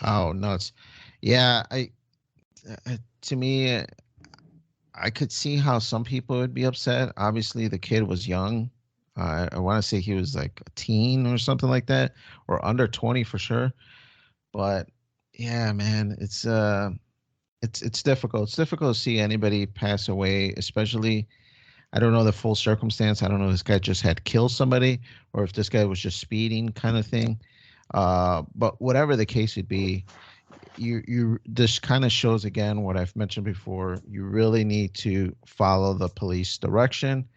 Wow, nuts. Yeah, to me, I could see how some people would be upset. Obviously, the kid was young. I want to say he was like a teen or something like that, or under 20 for sure. But yeah, man, it's difficult. It's difficult to see anybody pass away, especially I don't know the full circumstance. I don't know if this guy just had killed somebody or if this guy was just speeding kind of thing. But whatever the case would be, you this kind of shows again what I've mentioned before. You really need to follow the police direction.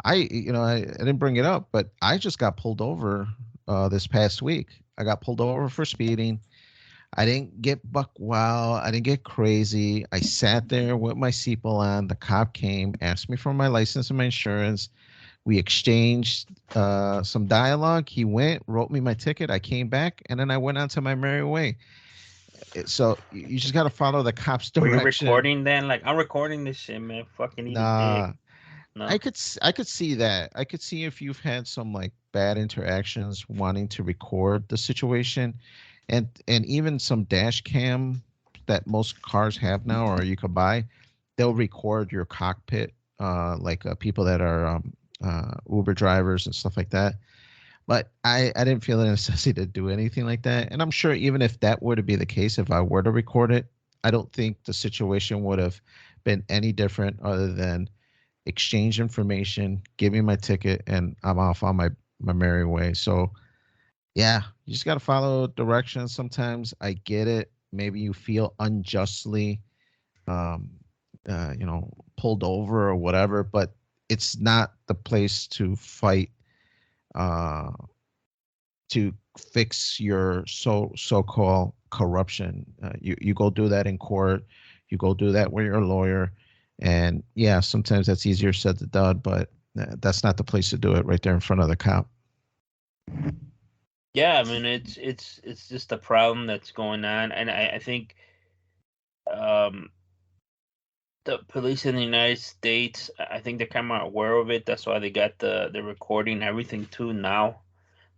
I didn't bring it up, but I just got pulled over this past week. I got pulled over for speeding. I didn't get buck wild. I didn't get crazy. I sat there with my seatbelt on. The cop came, asked me for my license and my insurance. We exchanged some dialogue. He went, wrote me my ticket. I came back, and then I went on to my merry way. So you just got to follow the cop's Were you direction. recording then? Like, I'm recording this shit, man. Fucking eat a dick. Nah, No. I could see that. I could see if you've had some like bad interactions wanting to record the situation, and even some dash cam that most cars have now or you could buy, they'll record your cockpit, like people that are Uber drivers and stuff like that. But I didn't feel the necessity to do anything like that. And I'm sure even if that were to be the case, if I were to record it, I don't think the situation would have been any different other than exchange information, give me my ticket, and I'm off on my merry way. So yeah, you just gotta follow directions. Sometimes I get it. Maybe you feel unjustly, um, pulled over or whatever, but it's not the place to fight, uh, to fix your so-called corruption. You go do that in court. You go do that with your lawyer. And yeah, sometimes that's easier said than done, but that's not the place to do it right there in front of the cop. Yeah, I mean it's just a problem that's going on, and I think um the police in the United States, I think they're kind of aware of it. That's why they got the recording everything too now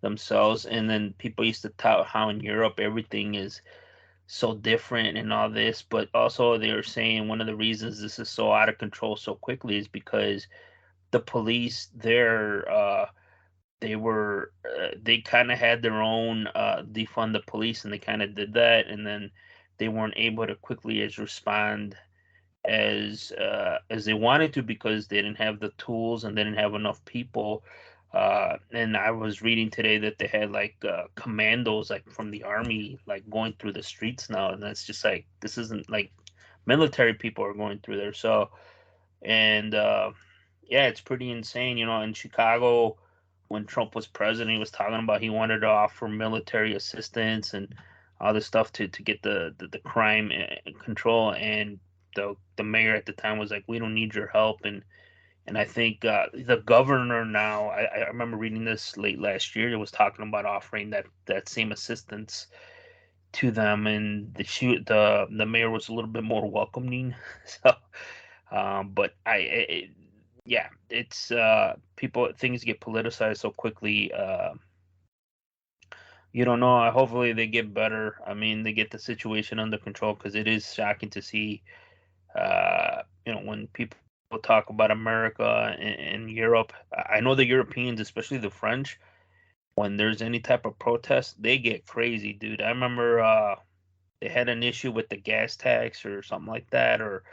themselves. And then people used to tout how in Europe everything is so different and all this, but also they were saying one of the reasons this is so out of control so quickly is because the police there they kind of had their own defund the police, and they kind of did that, and then they weren't able to quickly as respond as they wanted to because they didn't have the tools and they didn't have enough people. And I was reading today that they had like commandos like from the army like going through the streets now, and that's just like this isn't like military people are going through there. So and yeah, it's pretty insane. You know, in Chicago, when Trump was president, he was talking about he wanted to offer military assistance and all this stuff to get the crime in control. And the mayor at the time was like, "We don't need your help." And I think the governor now, I remember reading this late last year, it was talking about offering that same assistance to them, and the mayor was a little bit more welcoming. So but yeah, it's people things get politicized so quickly. You don't know. Hopefully they get better. I mean, they get the situation under control because it is shocking to see. When people talk about America and Europe, I know the Europeans, especially the French, when there's any type of protest, they get crazy, dude. I remember they had an issue with the gas tax or something like that, or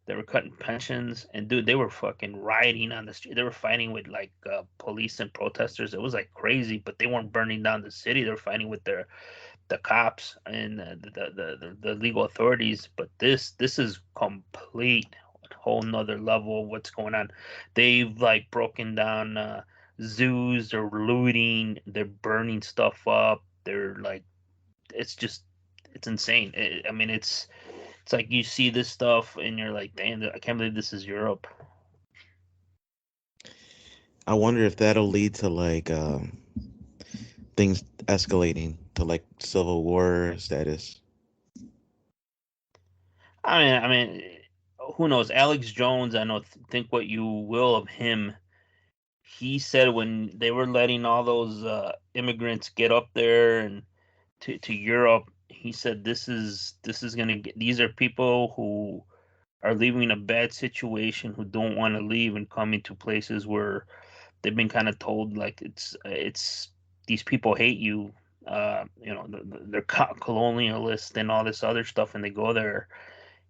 they were cutting pensions, and dude, they were fucking rioting on the street. They were fighting with like police and protesters. It was like crazy, but they weren't burning down the city. They were fighting with the cops and the legal authorities. But this is complete whole nother level of what's going on. They've like broken down zoos. They're looting. They're burning stuff up. They're like, it's insane. I mean, it's like you see this stuff and you're like, damn, I can't believe this is Europe. I wonder if that'll lead to like things escalating to like civil war status. I mean, who knows? Alex Jones, I know. Think what you will of him. He said when they were letting all those immigrants get up there and to Europe, he said this is gonna get. These are people who are leaving a bad situation, who don't want to leave and coming to places where they've been kind of told like it's these people hate you. They're colonialists and all this other stuff, and they go there,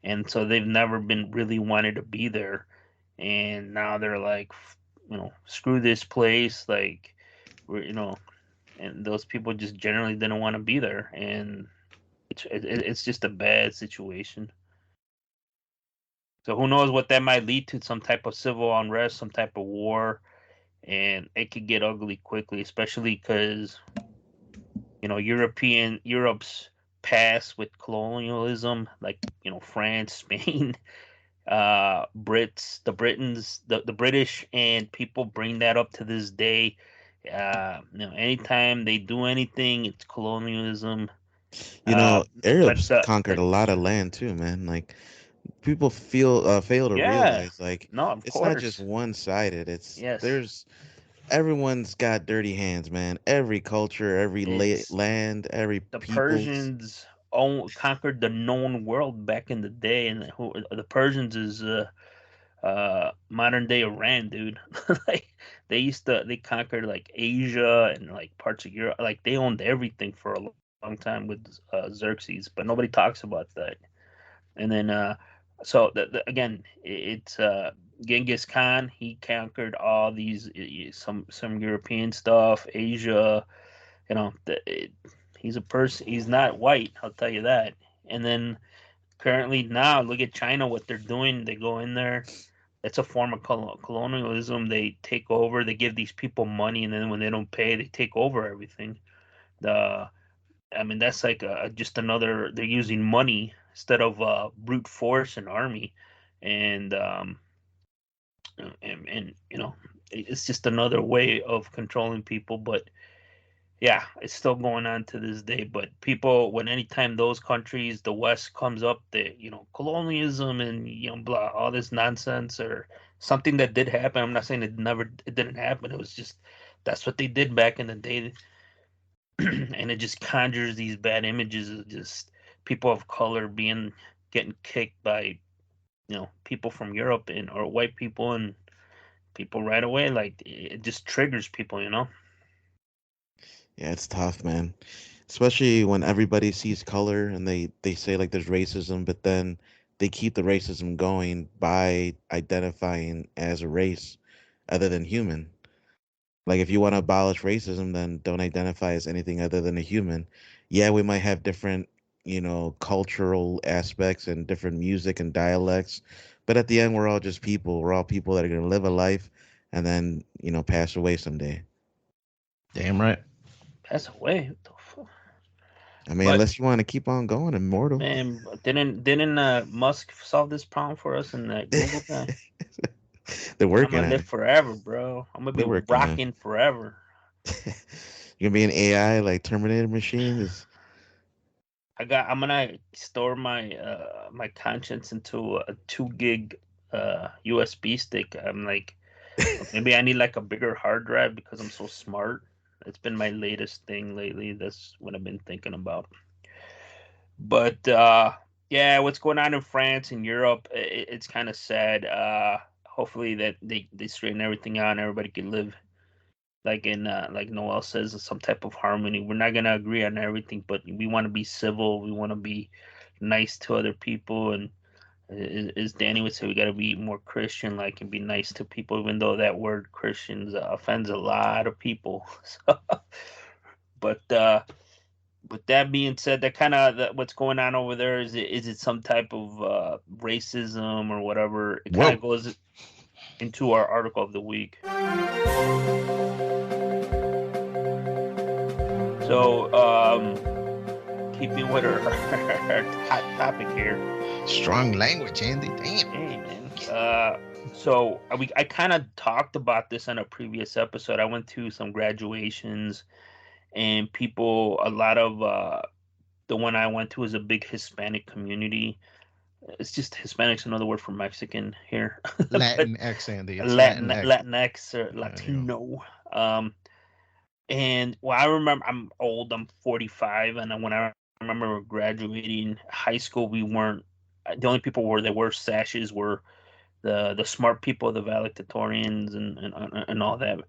and so they've never been really wanted to be there, and now they're like, screw this place, like we're. And those people just generally didn't want to be there, and it's just a bad situation. So who knows what that might lead to? Some type of civil unrest, some type of war. and it could get ugly quickly, especially because Europe's past with colonialism, like France, Spain, Britons, the British, and people bring that up to this day. Anytime they do anything, it's colonialism. But Arabs conquered a lot of land too, man. Like people fail to yeah, realize, like no, of it's not just course, one-sided. yes, Everyone's got dirty hands, man. Every culture, every it's land, every the people's. Persians conquered the known world back in the day, and the Persians is modern day Iran, dude. Like they conquered like Asia and like parts of Europe. Like they owned everything for a long time with Xerxes, but nobody talks about that. And then so again, it's Genghis Khan. He conquered all these some European stuff, Asia. He's a person. He's not white. I'll tell you that. And then currently now, look at China. What they're doing, they go in there. It's a form of colonialism. They take over. They give these people money, and then when they don't pay, they take over everything. The I mean, that's like just another. They're using money instead of brute force and army, and it's just another way of controlling people. But yeah, it's still going on to this day. But people, when anytime those countries, the West comes up, colonialism and blah, all this nonsense or something that did happen. I'm not saying it didn't happen. It was just that's what they did back in the day, and it just conjures these bad images of just people of color getting kicked by people from Europe and or white people and people right away. Like it just triggers people. Yeah, it's tough, man. Especially when everybody sees color and they say like there's racism, but then they keep the racism going by identifying as a race other than human. Like if you want to abolish racism, then don't identify as anything other than a human. Yeah, we might have different, cultural aspects and different music and dialects, but at the end we're all just people. We're all people that are going to live a life and then, pass away someday. Damn right. Pass away. What the fuck? I mean, But unless you want to keep on going, immortal. man, didn't Musk solve this problem for us in that Google guy? They're Man, I'm working gonna on live it. forever, bro. I'm gonna be They're working on rocking forever. it. You're gonna be an AI like Terminator machine. Is I'm gonna store my conscience into a 2 gig USB stick. I'm like, maybe I need like a bigger hard drive because I'm so smart. It's been my latest thing lately. That's what I've been thinking about. But yeah, what's going on in France and Europe? It's kind of sad. Hopefully that they straighten everything out and everybody can live like Noel says, some type of harmony. We're not gonna agree on everything, but we want to be civil. We want to be nice to other people, and as Danny would say, we got to be more Christian like and be nice to people, even though that word Christians offends a lot of people. So, but with that being said, that kind of what's going on over there is it some type of racism or whatever? It kind Whoa. of goes into our article of the week. So, keeping with our hot topic here. Strong language, Andy. Damn. Hey, man. So I kind of talked about this on a previous episode. I went to some graduations, and a lot of the one I went to is a big Hispanic community. It's just Hispanic's another word for Mexican here, but Latinx, Andy. It's Latinx. Latinx or There you go. Latino. And well, I remember I'm old. I'm 45, and when I remember graduating high school, we weren't the only people that wore sashes were the smart people, the valedictorians, and all that.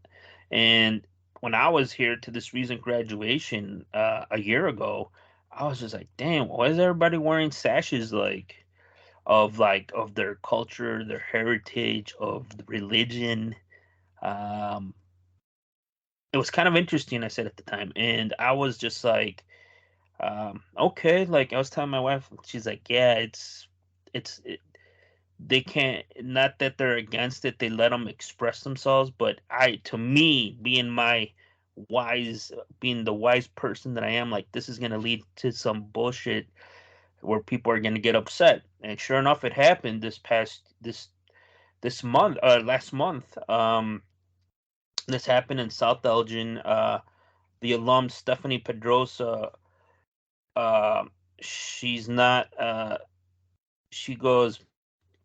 And when I was here to this recent graduation a year ago, I was just like, damn, why is everybody wearing sashes of their culture, their heritage, of the religion? Um, it was kind of interesting, I said at the time, and I was just like, okay. Like I was telling my wife, she's like, yeah, it's they can't, not that they're against it, they let them express themselves, but to me, wise being the wise person that I am, like, this is going to lead to some bullshit where people are going to get upset. And sure enough, it happened this month, last month. This happened in South Elgin. The alum Stephanie Pedrosa, uh, she's not she goes,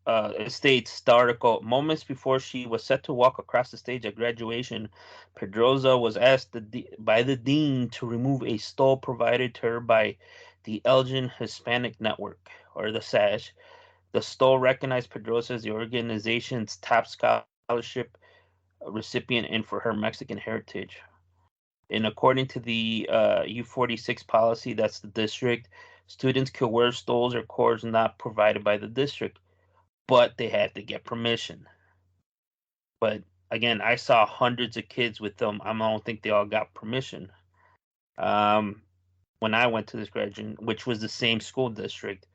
it states the article, moments before she was set to walk across the stage at graduation, Pedrosa was asked by the dean to remove a stole provided to her by the Elgin Hispanic Network, or the SASH. The stole recognized Pedrosa as the organization's top scholarship recipient and for her Mexican heritage. And according to the U46 policy, that's the district, students could wear stoles or cords not provided by the district, but they had to get permission. But again, I saw hundreds of kids with them. I don't think they all got permission. When I went to this graduation, which was the same school district,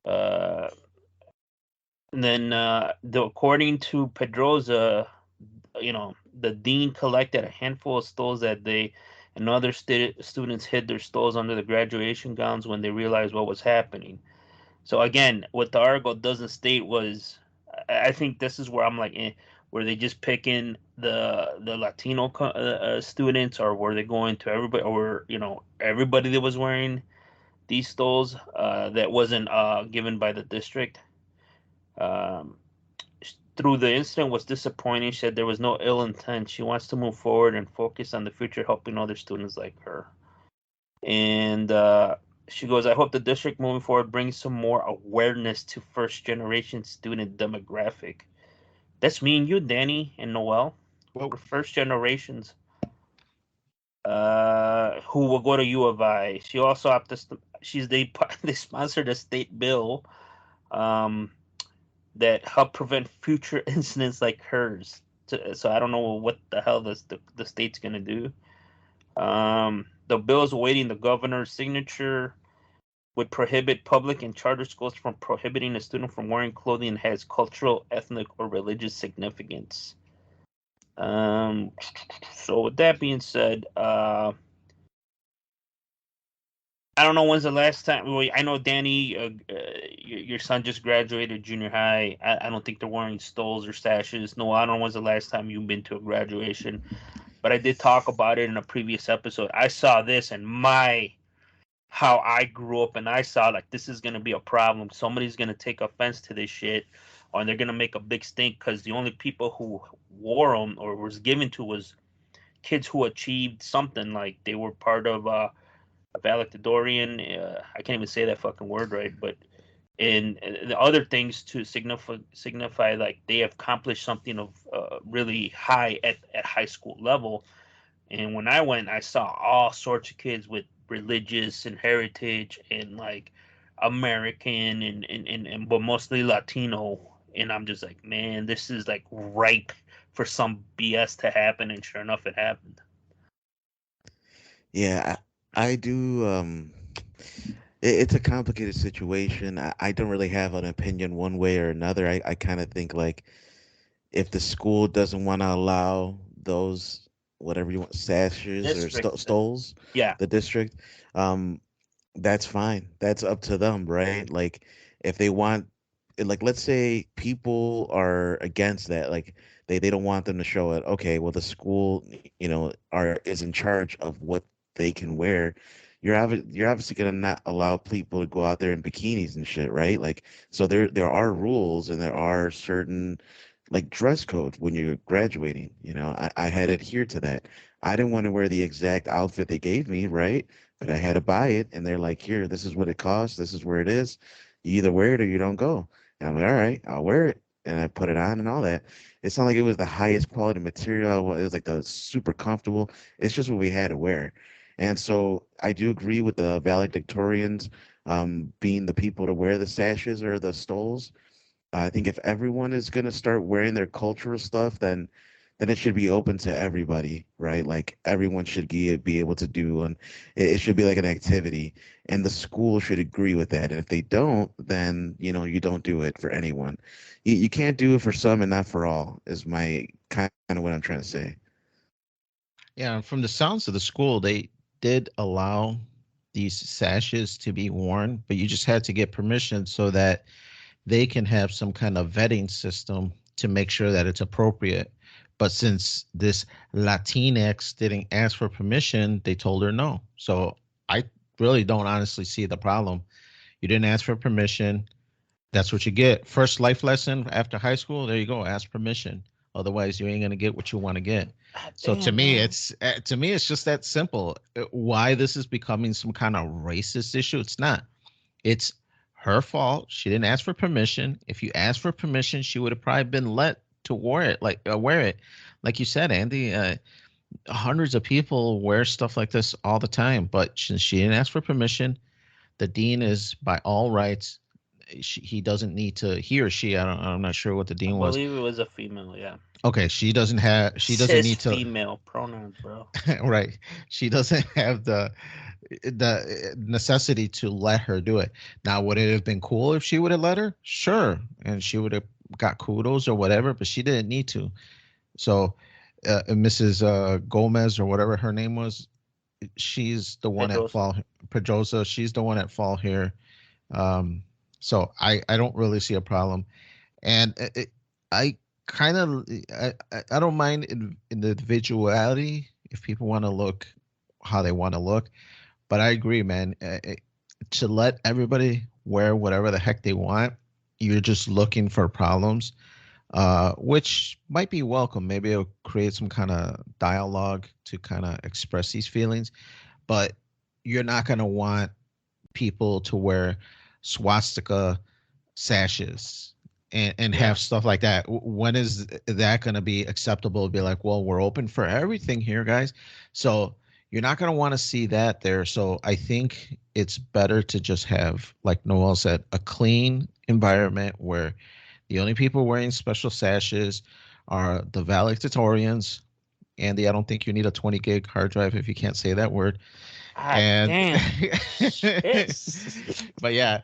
uh, and then according to Pedrosa, the dean collected a handful of stoles that day, and other students hid their stoles under the graduation gowns when they realized what was happening. So again, what the article doesn't state was, I think this is where I'm like, were they just picking the Latino students, or were they going to everybody, or everybody that was wearing these stoles that wasn't given by the district? Um, through the incident was disappointing. She said there was no ill intent. She wants to move forward and focus on the future, helping other students like her. And she goes, I hope the district moving forward brings some more awareness to first generation student demographic. That's me and you, Danny and Noel. Well, We're first generations who will go to U of I. She also they sponsored a state bill um, that help prevent future incidents like hers. So I don't know what the hell the state's gonna do. The bill is awaiting the governor's signature. Would prohibit public and charter schools from prohibiting a student from wearing clothing that has cultural, ethnic, or religious significance. So with that being said, I don't know when's the last time. Well, I know Danny, your son just graduated junior high. I don't think they're wearing stoles or sashes. No, I don't know when's the last time you've been to a graduation. But I did talk about it in a previous episode. I saw this, and how I grew up, and I saw like this is gonna be a problem. Somebody's gonna take offense to this shit, or they're gonna make a big stink because the only people who wore them or was given to was kids who achieved something, like they were part of a valedictorian. I can't even say that fucking word right, but and the other things to signify like they have accomplished something of really high at high school level. And when I went, I saw all sorts of kids with religious and heritage and like American and but mostly Latino. And I'm just like, man, this is like ripe for some BS to happen. And sure enough, it happened. Yeah, I do. It's a complicated situation. I don't really have an opinion one way or another. I kind of think like if the school doesn't want to allow those whatever you want sashes or District. stoles, Yeah. the district, um, that's fine. That's up to them, right? Like if they want, like let's say people are against that, like they don't want them to show it. Okay, well the school, are is in charge of what they can wear. You're obviously gonna not allow people to go out there in bikinis and shit, right? Like so there are rules and there are certain like dress code when you're graduating. I had adhered to that. I didn't want to wear the exact outfit they gave me, right? But I had to buy it, and they're like, "Here, this is what it costs. This is where it is. You either wear it or you don't go." And I'm like, "All right, I'll wear it." And I put it on and all that. It's not like it was the highest quality material. It was like the super comfortable. It's just what we had to wear. And so I do agree with the valedictorians being the people to wear the sashes or the stoles. I think if everyone is going to start wearing their cultural stuff, then then it should be open to everybody, right? Like everyone should be able to do, and it should be like an activity, and the school should agree with that. And if they don't, then you don't do it for anyone. You can't do it for some and not for all. Is my kind of what I'm trying to say. Yeah, from the sounds of the school, they did allow these sashes to be worn, but you just had to get permission so that they can have some kind of vetting system to make sure that it's appropriate. But since this Latinx didn't ask for permission, they told her no. So I really don't honestly see the problem. You didn't ask for permission. That's what you get. First life lesson after high school. There you go. Ask permission. Otherwise, you ain't gonna get what you want to get. So to Damn, me, man. it's just that simple. Why this is becoming some kind of racist issue? It's not. It's her fault. She didn't ask for permission. If you asked for permission, she would have probably been let to wear it. Like you said, Andy, hundreds of people wear stuff like this all the time. But since she didn't ask for permission, the dean is by all rights. He doesn't need to. He or she. I'm not sure what the I dean was. believe it was a female. Yeah. Okay, she doesn't have. She doesn't Cis need to. female pronouns, bro. Right. She doesn't have the necessity to let her do it. Now, would it have been cool if she would have let her? Sure, and she would have got kudos or whatever, but she didn't need to. So, Mrs. Gomez or whatever her name was, she's the one at Pedrosa. fault. Pedrosa, she's the one at fault here. Um, so I don't really see a problem, and I kind of I don't mind individuality if people want to look how they want to look, but I agree, man. To let everybody wear whatever the heck they want, you're just looking for problems, which might be welcome. Maybe it'll create some kind of dialogue to kind of express these feelings, but you're not going to want people to wear swastika sashes and Yeah. have stuff like that. When is that going to be acceptable? Be like, well, we're open for everything here, guys. So you're not going to want to see that there. So I think it's better to just have, like Noel said, a clean environment where the only people wearing special sashes are the valedictorians. Andy, I don't think you need a 20 gig hard drive if you can't say that word. Ah, And damn. Shit. but yeah,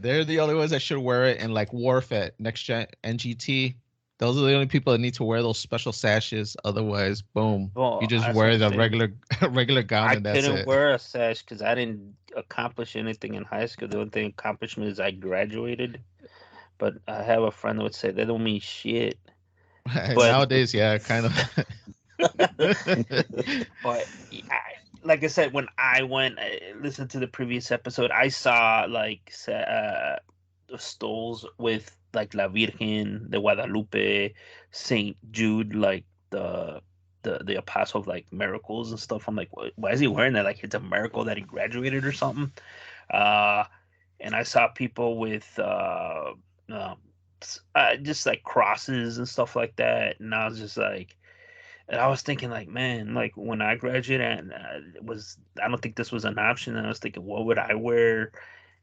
they're the only ones that should wear it. And like Warfet, Next Gen, NGT, those are the only people that need to wear those special sashes. Otherwise, boom, you Well, just that's what wear I'm the saying. regular gown I and that's couldn't it. wear a sash because I didn't accomplish anything in high school. The only thing accomplishment is I graduated. But I have a friend that would say that don't mean shit. But Nowadays, yeah, kind of. but like I said, when I went listen to the previous episode, I saw like the stoles with like La Virgen de Guadalupe, Saint Jude, like the apostle of like miracles and stuff. I'm like, why is he wearing that? Like it's a miracle that he graduated or something. Uh, and I saw people with um, just like crosses and stuff like that, and I was just like, and I was thinking like, man, like when I graduated, and it was I don't think this was an option. And I was thinking, what would I wear?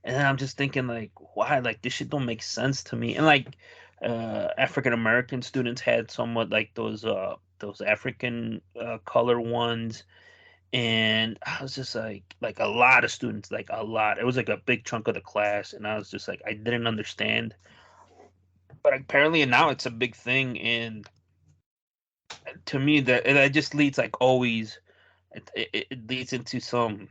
And then I'm just thinking like, why? Like this shit don't make sense to me. And like African American students had somewhat like those African color ones, and I was just like a lot of students, like a lot. It was like a big chunk of the class, and I was just like, I didn't understand. But apparently now it's a big thing, and to me that just leads like always. It leads into some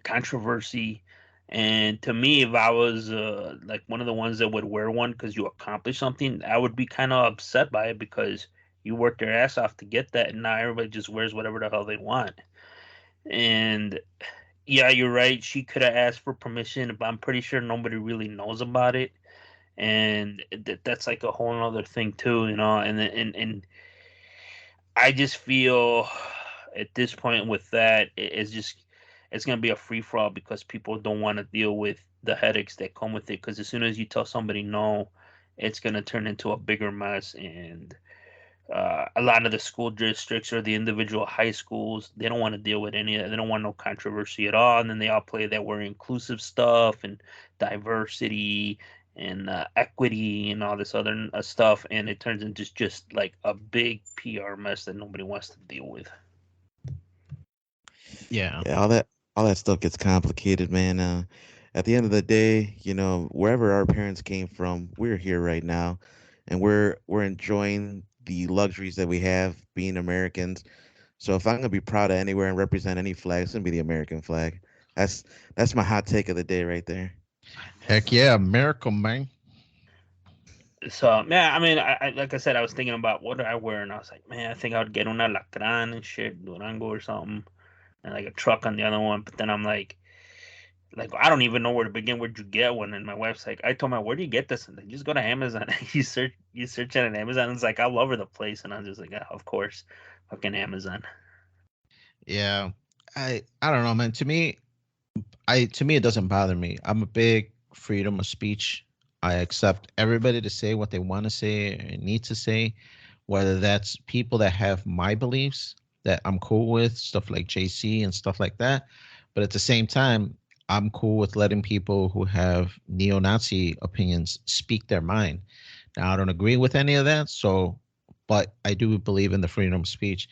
controversy. And to me, if I was like one of the ones that would wear one because you accomplished something, I would be kind of upset by it because you worked their ass off to get that, and now everybody just wears whatever the hell they want. And yeah, you're right. She could have asked for permission, but I'm pretty sure nobody really knows about it. And that's like a whole other thing too, you know. And I just feel at this point with that, it's just it's gonna be a free for all because people don't want to deal with the headaches that come with it. Because as soon as you tell somebody no, it's gonna turn into a bigger mess. And a lot of the school districts or the individual high schools, they don't want to deal with any of that. They don't want no controversy at all. And then they all play that we're inclusive stuff and diversity equity and all this other stuff, and it turns into just like a big PR mess that nobody wants to deal with. Yeah. Yeah, all that stuff gets complicated, man. At the end of the day, you know, wherever our parents came from, we're here right now, and we're enjoying the luxuries that we have being Americans. So if I'm gonna be proud of anywhere and represent any flag, it's gonna be the American flag. That's that's my hot take of the day right there. Heck yeah, America, man. So yeah, I mean, I like I said, I was thinking about what do I wear, and I was like, man, I think I would get una lacran and shit, Durango or something, and like a truck on the other one. But then I'm like I don't even know where to begin. Where'd you get one? And my wife's like, I told my, where do you get this? And like, just go to Amazon. you search it on Amazon. It's like all over the place, and I'm just like, of course, fucking Amazon. Yeah. I don't know, man. To me it doesn't bother me. I'm a big freedom of speech. I accept everybody to say what they want to say and need to say, whether that's people that have my beliefs that I'm cool with, stuff like JC and stuff like that. But at the same time, I'm cool with letting people who have neo-Nazi opinions speak their mind. Now, I don't agree with any of that, but I do believe in the freedom of speech.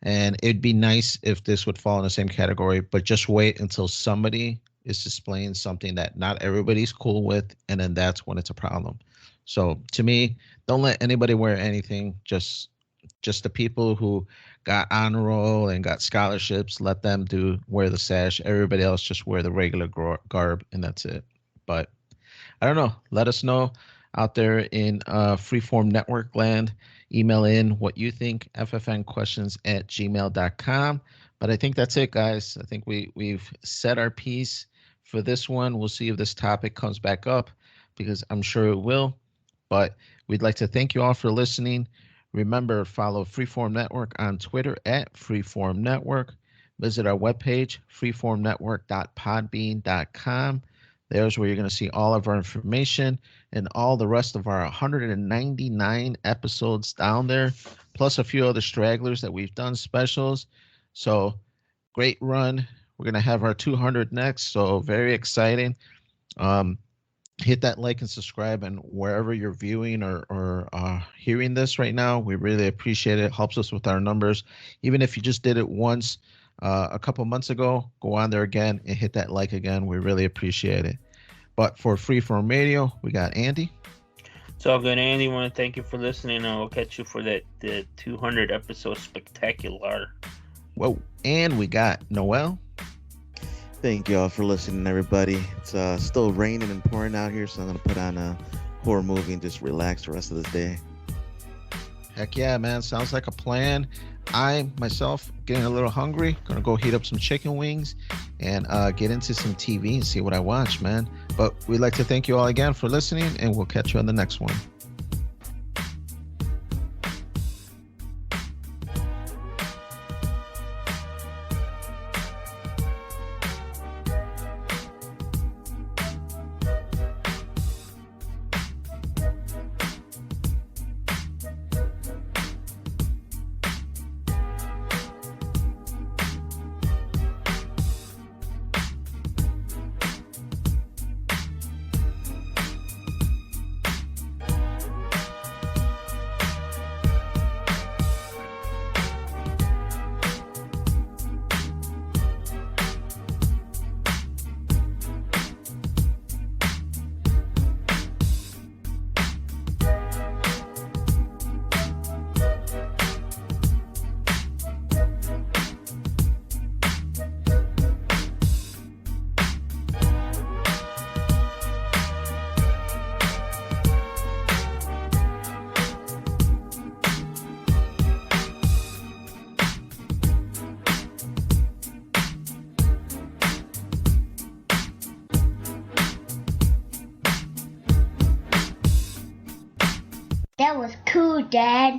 And it'd be nice if this would fall in the same category, but just wait until somebody is displaying something that not everybody's cool with, and then that's when it's a problem. So to me, don't let anybody wear anything. Just the people who got honor roll and got scholarships, let them wear the sash. Everybody else just wear the regular garb, and that's it. But I don't know. Let us know out there in Freeform Network land. Email in what you think, ffnquestions@gmail.com. But I think that's it, guys. I think we've said our piece for this one. We'll see if this topic comes back up, because I'm sure it will. But we'd like to thank you all for listening. Remember, follow Freeform Network on Twitter @Freeform Network. Visit our webpage, freeformnetwork.podbean.com. There's where you're going to see all of our information and all the rest of our 199 episodes down there, plus a few other stragglers that we've done specials. So great run. We're going to have our 200 next, so very exciting. Hit that like and subscribe, and wherever you're viewing or hearing this right now, we really appreciate it. It helps us with our numbers. Even if you just did it once a couple months ago, go on there again and hit that like again. We really appreciate it. But for Freeform Radio, we got Andy. It's all good, Andy. I want to thank you for listening, and I'll catch you for the 200 episode spectacular. Whoa. And we got Noel. Thank y'all for listening, everybody. It's still raining and pouring out here, so I'm gonna put on a horror movie and just relax the rest of this day. Heck yeah, man. Sounds like a plan. I, myself, getting a little hungry. Gonna go heat up some chicken wings and get into some TV and see what I watch, man. But we'd like to thank you all again for listening, and we'll catch you on the next one. That was cool, Dad.